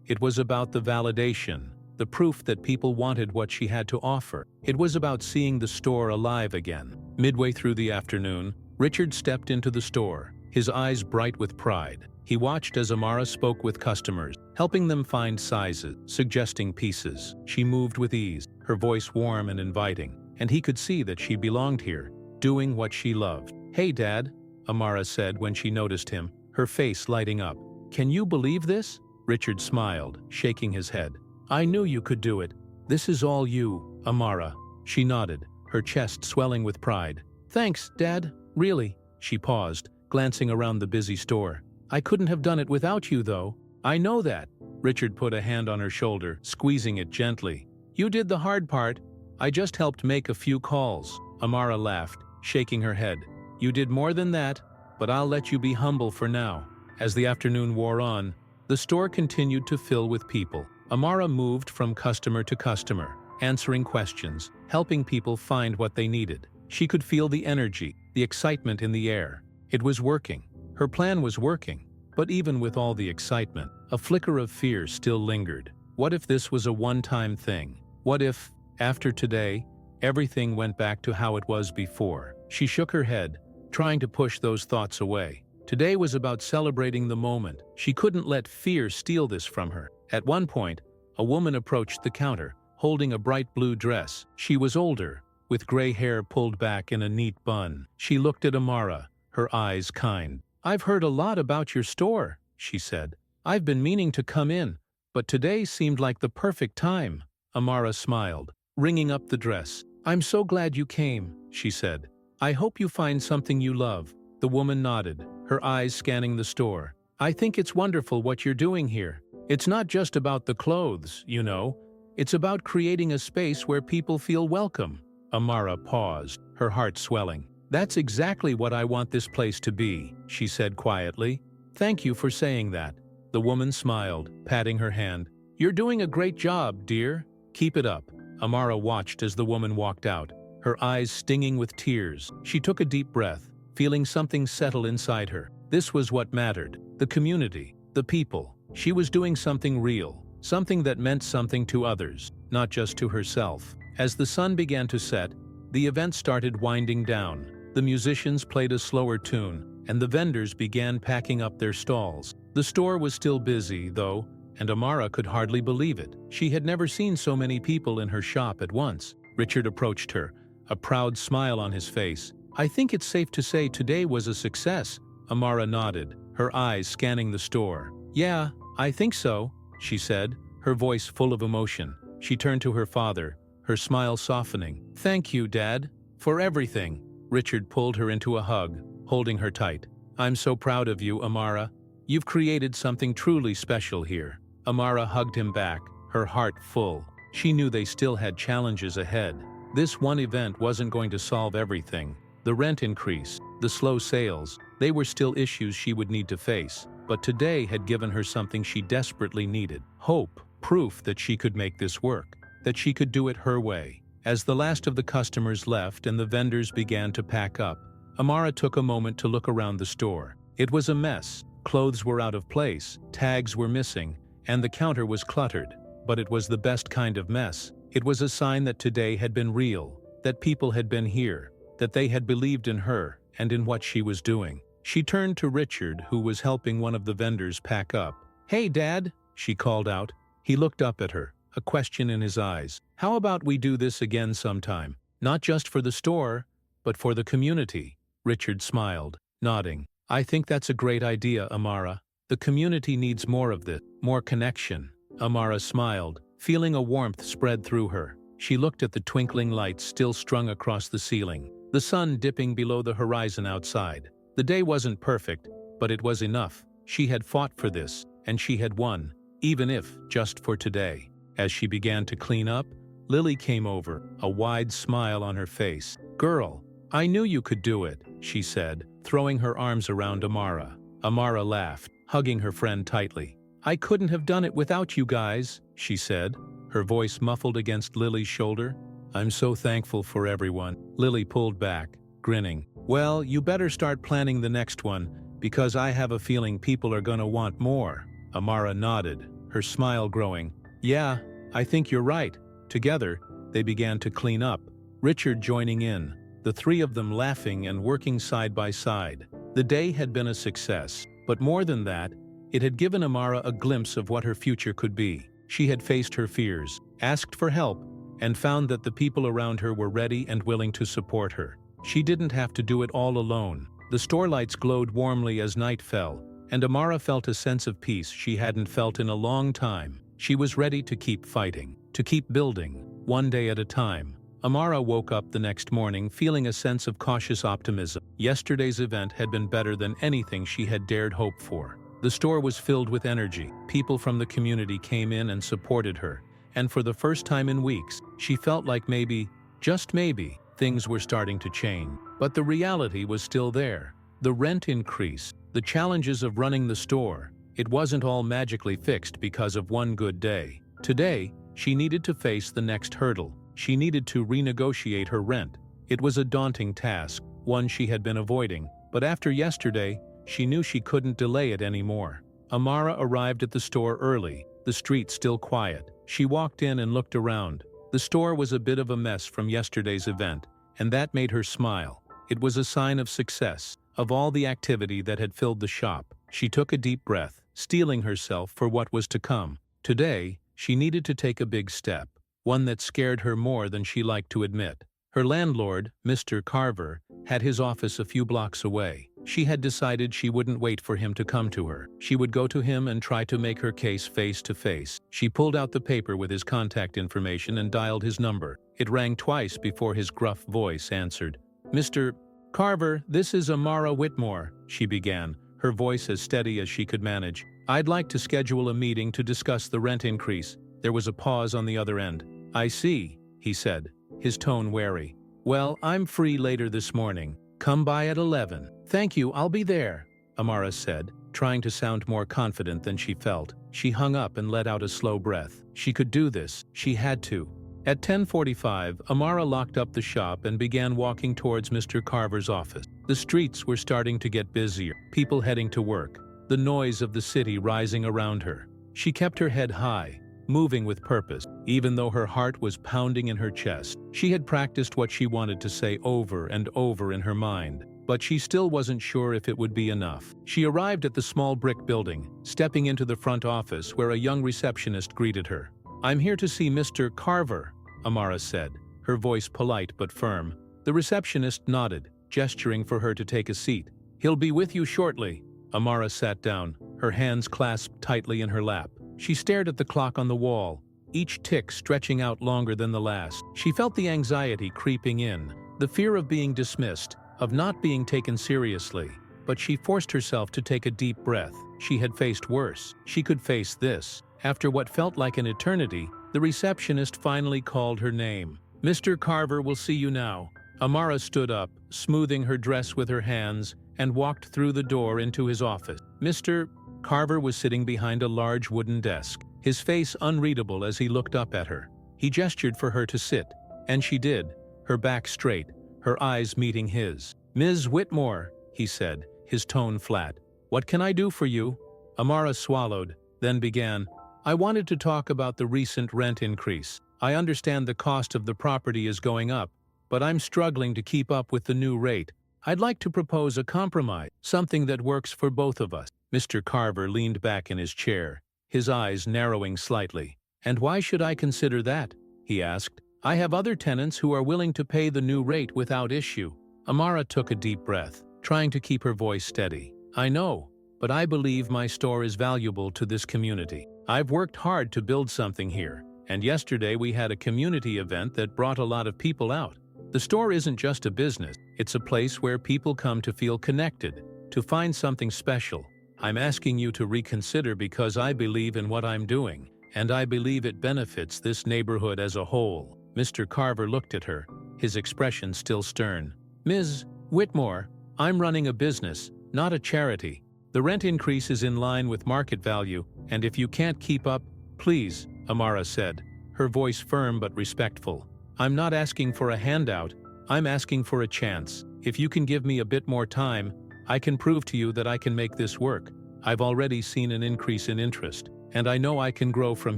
it was about the validation, the proof that people wanted what she had to offer. It was about seeing the store alive again. Midway through the afternoon, Richard stepped into the store, his eyes bright with pride. He watched as Amara spoke with customers, helping them find sizes, suggesting pieces. She moved with ease, her voice warm and inviting, and he could see that she belonged here, doing what she loved. "Hey, Dad," Amara said when she noticed him, her face lighting up. "Can you believe this?" Richard smiled, shaking his head. "I knew you could do it. This is all you, Amara." She nodded, her chest swelling with pride. "Thanks, Dad, really." She paused, glancing around the busy store. "I couldn't have done it without you, though." "I know that." Richard put a hand on her shoulder, squeezing it gently. "You did the hard part. I just helped make a few calls." Amara laughed, shaking her head. "You did more than that, but I'll let you be humble for now." As the afternoon wore on, the store continued to fill with people. Amara moved from customer to customer, answering questions, helping people find what they needed. She could feel the energy, the excitement in the air. It was working. Her plan was working. But even with all the excitement, a flicker of fear still lingered. What if this was a one-time thing? What if, after today, everything went back to how it was before? She shook her head, trying to push those thoughts away. Today was about celebrating the moment. She couldn't let fear steal this from her. At one point, a woman approached the counter, holding a bright blue dress. She was older, with gray hair pulled back in a neat bun. She looked at Amara, her eyes kind. "I've heard a lot about your store," she said. "I've been meaning to come in, but today seemed like the perfect time." Amara smiled, ringing up the dress. "I'm so glad you came," she said. "I hope you find something you love." The woman nodded, her eyes scanning the store. "I think it's wonderful what you're doing here. It's not just about the clothes, you know. It's about creating a space where people feel welcome." Amara paused, her heart swelling. "That's exactly what I want this place to be," she said quietly. "Thank you for saying that." The woman smiled, patting her hand. "You're doing a great job, dear. Keep it up." Amara watched as the woman walked out, her eyes stinging with tears. She took a deep breath, feeling something settle inside her. This was what mattered. The community, the people. She was doing something real, something that meant something to others, not just to herself. As the sun began to set, the event started winding down. The musicians played a slower tune, and the vendors began packing up their stalls. The store was still busy, though, and Amara could hardly believe it. She had never seen so many people in her shop at once. Richard approached her, a proud smile on his face. "I think it's safe to say today was a success." Amara nodded, her eyes scanning the store. "Yeah, I think so," she said, her voice full of emotion. She turned to her father, her smile softening. "Thank you, Dad, for everything." Richard pulled her into a hug, holding her tight. "I'm so proud of you, Amara. You've created something truly special here." Amara hugged him back, her heart full. She knew they still had challenges ahead. This one event wasn't going to solve everything. The rent increase, the slow sales, they were still issues she would need to face. But today had given her something she desperately needed. Hope, proof that she could make this work, that she could do it her way. As the last of the customers left and the vendors began to pack up, Amara took a moment to look around the store. It was a mess. Clothes were out of place, tags were missing, and the counter was cluttered. But it was the best kind of mess. It was a sign that today had been real, that people had been here, that they had believed in her and in what she was doing. She turned to Richard, who was helping one of the vendors pack up. "Hey, Dad," she called out. He looked up at her, a question in his eyes. "How about we do this again sometime? Not just for the store, but for the community." Richard smiled, nodding. "I think that's a great idea, Amara. The community needs more of this, more connection." Amara smiled, feeling a warmth spread through her. She looked at the twinkling lights still strung across the ceiling, the sun dipping below the horizon outside. The day wasn't perfect, but it was enough. She had fought for this, and she had won, even if just for today. As she began to clean up, Lily came over, a wide smile on her face. "Girl, I knew you could do it," she said, throwing her arms around Amara. Amara laughed, hugging her friend tightly. "I couldn't have done it without you guys," she said, her voice muffled against Lily's shoulder. "I'm so thankful for everyone." Lily pulled back, grinning. "Well, you better start planning the next one, because I have a feeling people are gonna want more." Amara nodded, her smile growing. "Yeah, I think you're right." Together, they began to clean up, Richard joining in, the three of them laughing and working side by side. The day had been a success, but more than that, it had given Amara a glimpse of what her future could be. She had faced her fears, asked for help, and found that the people around her were ready and willing to support her. She didn't have to do it all alone. The store lights glowed warmly as night fell, and Amara felt a sense of peace she hadn't felt in a long time. She was ready to keep fighting, to keep building, one day at a time. Amara woke up the next morning feeling a sense of cautious optimism. Yesterday's event had been better than anything she had dared hope for. The store was filled with energy. People from the community came in and supported her, and for the first time in weeks, she felt like maybe, just maybe, things were starting to change. But the reality was still there. The rent increased, the challenges of running the store. It wasn't all magically fixed because of one good day. Today, She needed to face the next hurdle. She needed to renegotiate her rent. It was a daunting task, one she had been avoiding, but after yesterday, she knew she couldn't delay it anymore. Amara arrived at the store early, the street still quiet. She walked in and looked around. The store was a bit of a mess from yesterday's event, and that made her smile. It was a sign of success, of all the activity that had filled the shop. She took a deep breath, steeling herself for what was to come. Today, she needed to take a big step, one that scared her more than she liked to admit. Her landlord, Mr. Carver, had his office a few blocks away. She had decided she wouldn't wait for him to come to her. She would go to him and try to make her case face to face. She pulled out the paper with his contact information and dialed his number. It rang twice before his gruff voice answered. "Mr. Carver, this is Amara Whitmore," she began, her voice as steady as she could manage. "I'd like to schedule a meeting to discuss the rent increase." There was a pause on the other end. "I see," he said, his tone wary. "Well, I'm free later this morning. Come by at 11. "Thank you, I'll be there," Amara said, trying to sound more confident than she felt. She hung up and let out a slow breath. She could do this. She had to. At 10:45, Amara locked up the shop and began walking towards Mr. Carver's office. The streets were starting to get busier, people heading to work, the noise of the city rising around her. She kept her head high, moving with purpose, even though her heart was pounding in her chest. She had practiced what she wanted to say over and over in her mind, but she still wasn't sure if it would be enough. She arrived at the small brick building, stepping into the front office where a young receptionist greeted her. "I'm here to see Mr. Carver," Amara said, her voice polite but firm. The receptionist nodded, gesturing for her to take a seat. "He'll be with you shortly." Amara sat down, her hands clasped tightly in her lap. She stared at the clock on the wall, each tick stretching out longer than the last. She felt the anxiety creeping in, the fear of being dismissed, of not being taken seriously. But she forced herself to take a deep breath. She had faced worse. She could face this. After what felt like an eternity, the receptionist finally called her name. "Mr. Carver will see you now." Amara stood up, smoothing her dress with her hands, and walked through the door into his office. Mr. Carver was sitting behind a large wooden desk, his face unreadable as he looked up at her. He gestured for her to sit, and she did, her back straight, her eyes meeting his. "Ms. Whitmore," he said, his tone flat. "What can I do for you?" Amara swallowed, then began. "I wanted to talk about the recent rent increase. I understand the cost of the property is going up, but I'm struggling to keep up with the new rate. I'd like to propose a compromise, something that works for both of us." Mr. Carver leaned back in his chair, his eyes narrowing slightly. "And why should I consider that?" he asked. "I have other tenants who are willing to pay the new rate without issue." Amara took a deep breath, trying to keep her voice steady. "I know, but I believe my store is valuable to this community. I've worked hard to build something here, and yesterday we had a community event that brought a lot of people out. The store isn't just a business, it's a place where people come to feel connected, to find something special. I'm asking you to reconsider because I believe in what I'm doing, and I believe it benefits this neighborhood as a whole." Mr. Carver looked at her, his expression still stern. "Ms. Whitmore, I'm running a business, not a charity. The rent increase is in line with market value, and if you can't keep up, please," Amara said, her voice firm but respectful. "I'm not asking for a handout, I'm asking for a chance. If you can give me a bit more time, I can prove to you that I can make this work. I've already seen an increase in interest, and I know I can grow from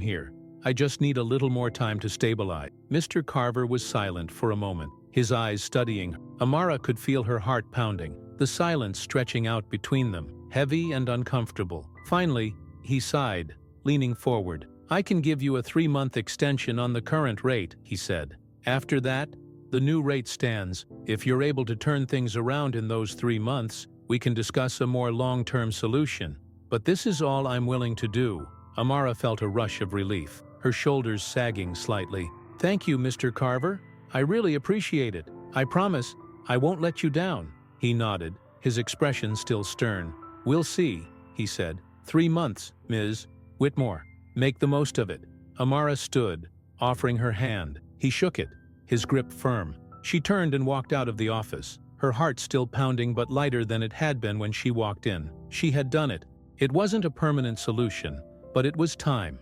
here. I just need a little more time to stabilize." Mr. Carver was silent for a moment, his eyes studying her. Amara could feel her heart pounding, the silence stretching out between them, heavy and uncomfortable. Finally, he sighed, leaning forward. "I can give you a 3-month extension on the current rate," he said. "After that, the new rate stands. If you're able to turn things around in those 3 months, we can discuss a more long-term solution. But this is all I'm willing to do." Amara felt a rush of relief, her shoulders sagging slightly. "Thank you, Mr. Carver. I really appreciate it. I promise I won't let you down." He nodded, his expression still stern. "We'll see," he said. 3 months, Ms. Whitmore. Make the most of it." Amara stood, offering her hand. He shook it, his grip firm. She turned and walked out of the office, her heart still pounding but lighter than it had been when she walked in. She had done it. It wasn't a permanent solution, but it was time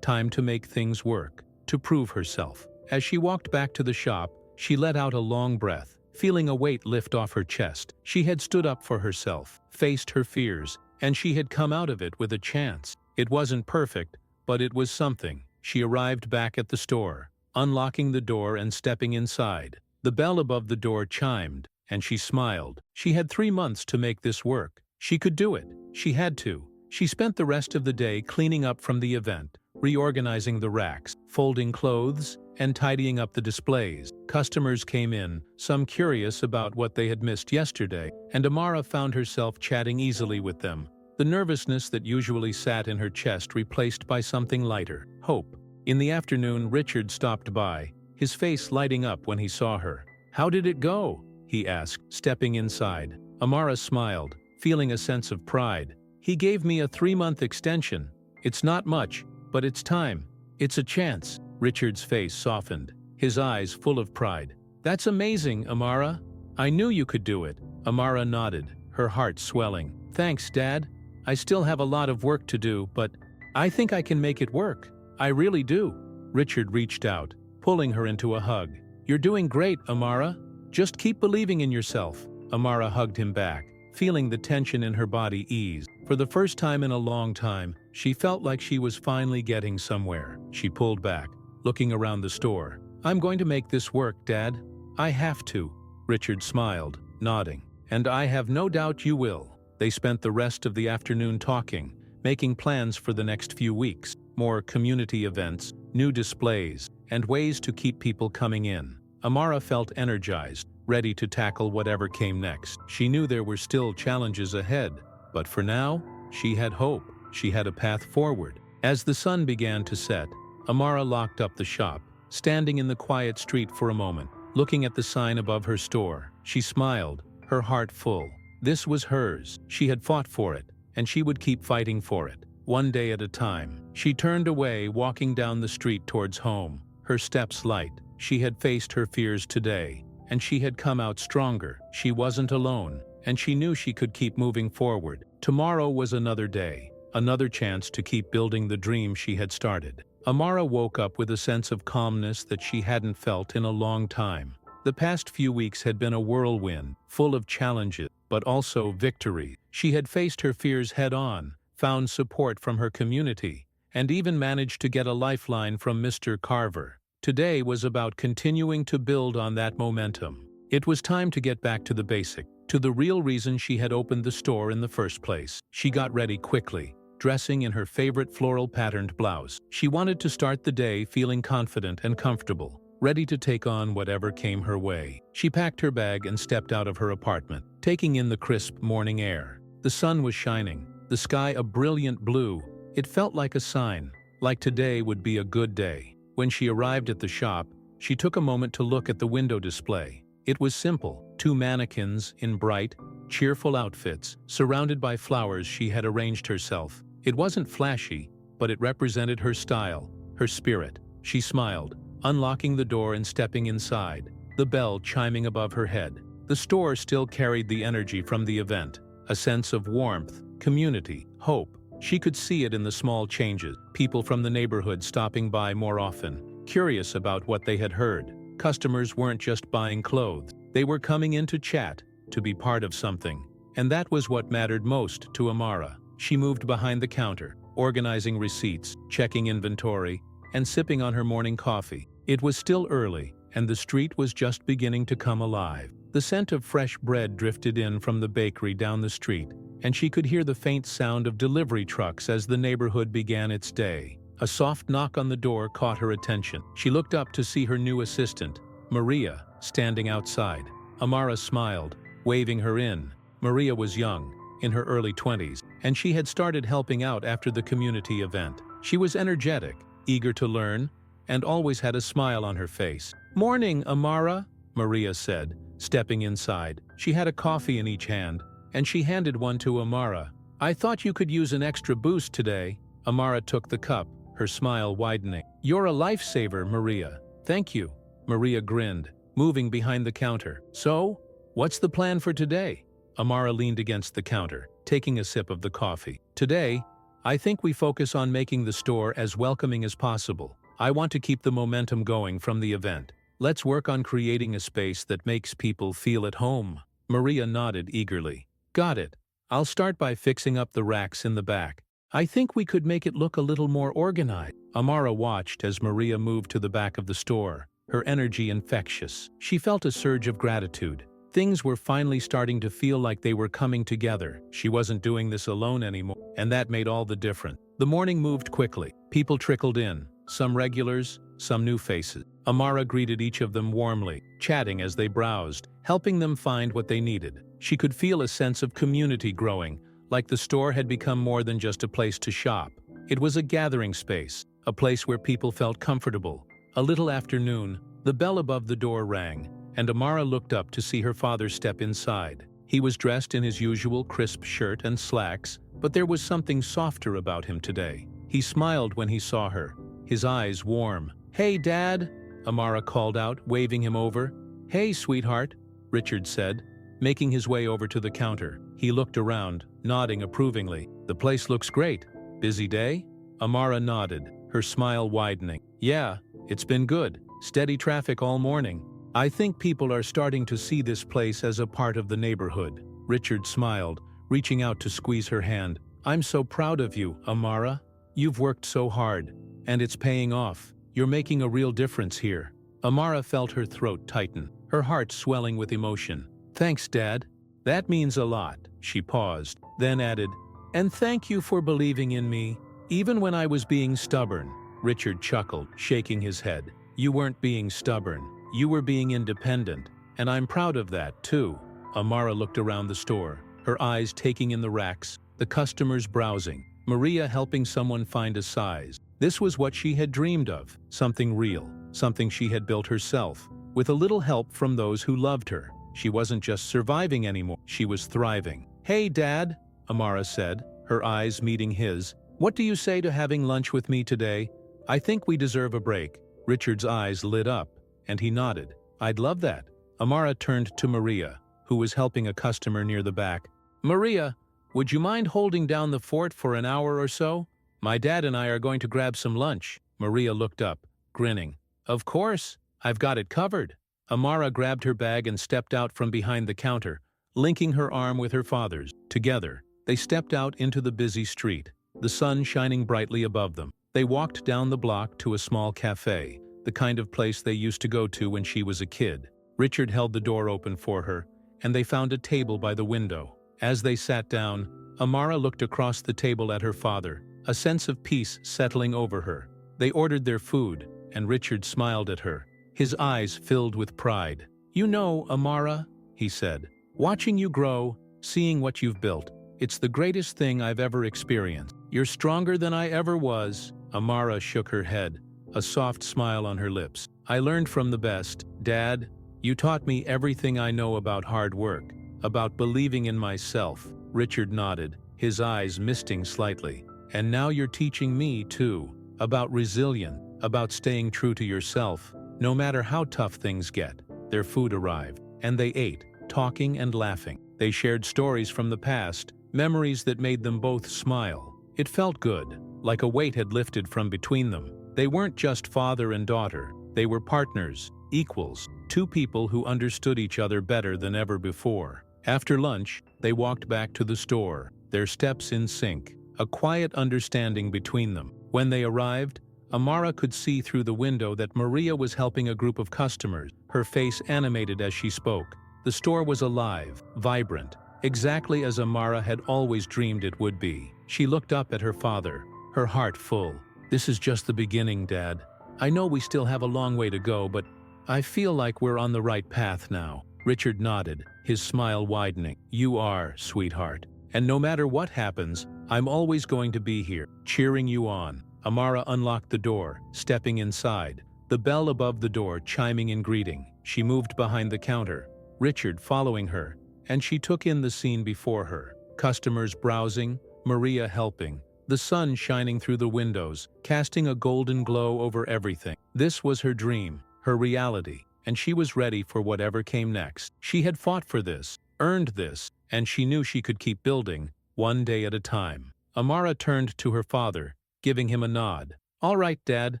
to make things work. to prove herself. As she walked back to the shop, she let out a long breath, feeling a weight lift off her chest. She had stood up for herself, faced her fears, and she had come out of it with a chance. It wasn't perfect, but it was something. She arrived back at the store, unlocking the door and stepping inside. The bell above the door chimed, and she smiled. She had 3 months to make this work. She could do it. She had to. She spent the rest of the day cleaning up from the event, reorganizing the racks, folding clothes, and tidying up the displays. Customers came in, some curious about what they had missed yesterday, and Amara found herself chatting easily with them. The nervousness that usually sat in her chest replaced by something lighter, hope. In the afternoon, Richard stopped by, his face lighting up when he saw her. "How did it go?" he asked, stepping inside. Amara smiled, feeling a sense of pride. "He gave me a 3-month extension. It's not much, but it's time. It's a chance." Richard's face softened, his eyes full of pride. "That's amazing, Amara. I knew you could do it." Amara nodded, her heart swelling. "Thanks, Dad. I still have a lot of work to do, but I think I can make it work. I really do." Richard reached out, pulling her into a hug. "You're doing great, Amara. Just keep believing in yourself." Amara hugged him back, feeling the tension in her body ease. For the first time in a long time, she felt like she was finally getting somewhere. She pulled back, looking around the store. "I'm going to make this work, Dad. I have to." Richard smiled, nodding. "And I have no doubt you will." They spent the rest of the afternoon talking, making plans for the next few weeks. More community events, new displays, and ways to keep people coming in. Amara felt energized, ready to tackle whatever came next. She knew there were still challenges ahead, but for now, she had hope. She had a path forward. As the sun began to set, Amara locked up the shop, standing in the quiet street for a moment, looking at the sign above her store. She smiled, her heart full. This was hers. She had fought for it, and she would keep fighting for it, one day at a time. She turned away, walking down the street towards home, her steps light. She had faced her fears today, and she had come out stronger. She wasn't alone, and she knew she could keep moving forward. Tomorrow was another day, another chance to keep building the dream she had started. Amara woke up with a sense of calmness that she hadn't felt in a long time. The past few weeks had been a whirlwind, full of challenges, but also victory. She had faced her fears head-on, found support from her community, and even managed to get a lifeline from Mr. Carver. Today was about continuing to build on that momentum. It was time to get back to the basic, to the real reason she had opened the store in the first place. She got ready quickly, dressing in her favorite floral-patterned blouse. She wanted to start the day feeling confident and comfortable, ready to take on whatever came her way. She packed her bag and stepped out of her apartment, taking in the crisp morning air. The sun was shining, the sky a brilliant blue. It felt like a sign, like today would be a good day. When she arrived at the shop, she took a moment to look at the window display. It was simple, 2 mannequins in bright, cheerful outfits, surrounded by flowers she had arranged herself. It wasn't flashy, but it represented her style, her spirit. She smiled, unlocking the door and stepping inside, the bell chiming above her head. The store still carried the energy from the event, a sense of warmth, community, hope. She could see it in the small changes, people from the neighborhood stopping by more often, curious about what they had heard. Customers weren't just buying clothes, they were coming in to chat, to be part of something. And that was what mattered most to Amara. She moved behind the counter, organizing receipts, checking inventory, and sipping on her morning coffee. It was still early, and the street was just beginning to come alive. The scent of fresh bread drifted in from the bakery down the street, and she could hear the faint sound of delivery trucks as the neighborhood began its day. A soft knock on the door caught her attention. She looked up to see her new assistant, Maria, standing outside. Amara smiled, waving her in. Maria was young, in her early 20s, and she had started helping out after the community event. She was energetic, eager to learn, and always had a smile on her face. "Morning, Amara," Maria said, stepping inside. She had a coffee in each hand, and she handed one to Amara. "I thought you could use an extra boost today." Amara took the cup, her smile widening. "You're a lifesaver, Maria." "Thank you." Maria grinned, moving behind the counter. "So, what's the plan for today?" Amara leaned against the counter, taking a sip of the coffee. "Today, I think we focus on making the store as welcoming as possible. I want to keep the momentum going from the event. Let's work on creating a space that makes people feel at home." Maria nodded eagerly. "Got it. I'll start by fixing up the racks in the back. I think we could make it look a little more organized." Amara watched as Maria moved to the back of the store, her energy infectious. She felt a surge of gratitude. Things were finally starting to feel like they were coming together. She wasn't doing this alone anymore, and that made all the difference. The morning moved quickly. People trickled in, some regulars, some new faces. Amara greeted each of them warmly, chatting as they browsed, helping them find what they needed. She could feel a sense of community growing, like the store had become more than just a place to shop. It was a gathering space, a place where people felt comfortable. A little after noon, the bell above the door rang, and Amara looked up to see her father step inside. He was dressed in his usual crisp shirt and slacks, but there was something softer about him today. He smiled when he saw her, his eyes warm. "Hey, Dad," Amara called out, waving him over. "Hey, sweetheart," Richard said, making his way over to the counter. He looked around, nodding approvingly. "The place looks great. Busy day?" Amara nodded, her smile widening. "Yeah, it's been good. Steady traffic all morning. I think people are starting to see this place as a part of the neighborhood." Richard smiled, reaching out to squeeze her hand. "I'm so proud of you, Amara. You've worked so hard, and it's paying off. You're making a real difference here." Amara felt her throat tighten, her heart swelling with emotion. "Thanks, Dad. That means a lot." She paused, then added, "And thank you for believing in me, even when I was being stubborn." Richard chuckled, shaking his head. "You weren't being stubborn. You were being independent, and I'm proud of that, too." Amara looked around the store, her eyes taking in the racks, the customers browsing, Maria helping someone find a size. This was what she had dreamed of, something real, something she had built herself, with a little help from those who loved her. She wasn't just surviving anymore, she was thriving. "Hey, Dad," Amara said, her eyes meeting his. "What do you say to having lunch with me today? I think we deserve a break." Richard's eyes lit up, and he nodded. "I'd love that." Amara turned to Maria, who was helping a customer near the back. "Maria, would you mind holding down the fort for an hour or so? My dad and I are going to grab some lunch." Maria looked up, grinning. "Of course, I've got it covered." Amara grabbed her bag and stepped out from behind the counter, linking her arm with her father's. Together, they stepped out into the busy street, the sun shining brightly above them. They walked down the block to a small cafe, the kind of place they used to go to when she was a kid. Richard held the door open for her, and they found a table by the window. As they sat down, Amara looked across the table at her father, a sense of peace settling over her. They ordered their food, and Richard smiled at her, his eyes filled with pride. "You know, Amara," he said, "watching you grow, seeing what you've built, it's the greatest thing I've ever experienced. You're stronger than I ever was." Amara shook her head, a soft smile on her lips. "I learned from the best, Dad. You taught me everything I know about hard work, about believing in myself." Richard nodded, his eyes misting slightly. "And now you're teaching me, too, about resilience, about staying true to yourself, no matter how tough things get." Their food arrived, and they ate, talking and laughing. They shared stories from the past, memories that made them both smile. It felt good, like a weight had lifted from between them. They weren't just father and daughter, they were partners, equals, two people who understood each other better than ever before. After lunch, they walked back to the store, their steps in sync, a quiet understanding between them. When they arrived, Amara could see through the window that Maria was helping a group of customers, her face animated as she spoke. The store was alive, vibrant, exactly as Amara had always dreamed it would be. She looked up at her father, her heart full. "This is just the beginning, Dad. I know we still have a long way to go, but I feel like we're on the right path now." Richard nodded, his smile widening. "You are, sweetheart. And no matter what happens, I'm always going to be here, cheering you on." Amara unlocked the door, stepping inside, the bell above the door chiming in greeting. She moved behind the counter, Richard following her, and she took in the scene before her. Customers browsing, Maria helping, the sun shining through the windows, casting a golden glow over everything. This was her dream, her reality, and she was ready for whatever came next. She had fought for this, earned this, and she knew she could keep building, one day at a time. Amara turned to her father, giving him a nod. "All right, Dad,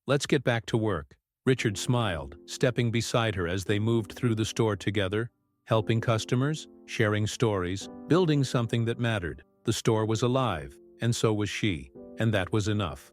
Let's get back to work. Richard smiled, stepping beside her as they moved through the store together, helping customers, sharing stories, building something that mattered. The store was alive, and so was she, and that was enough.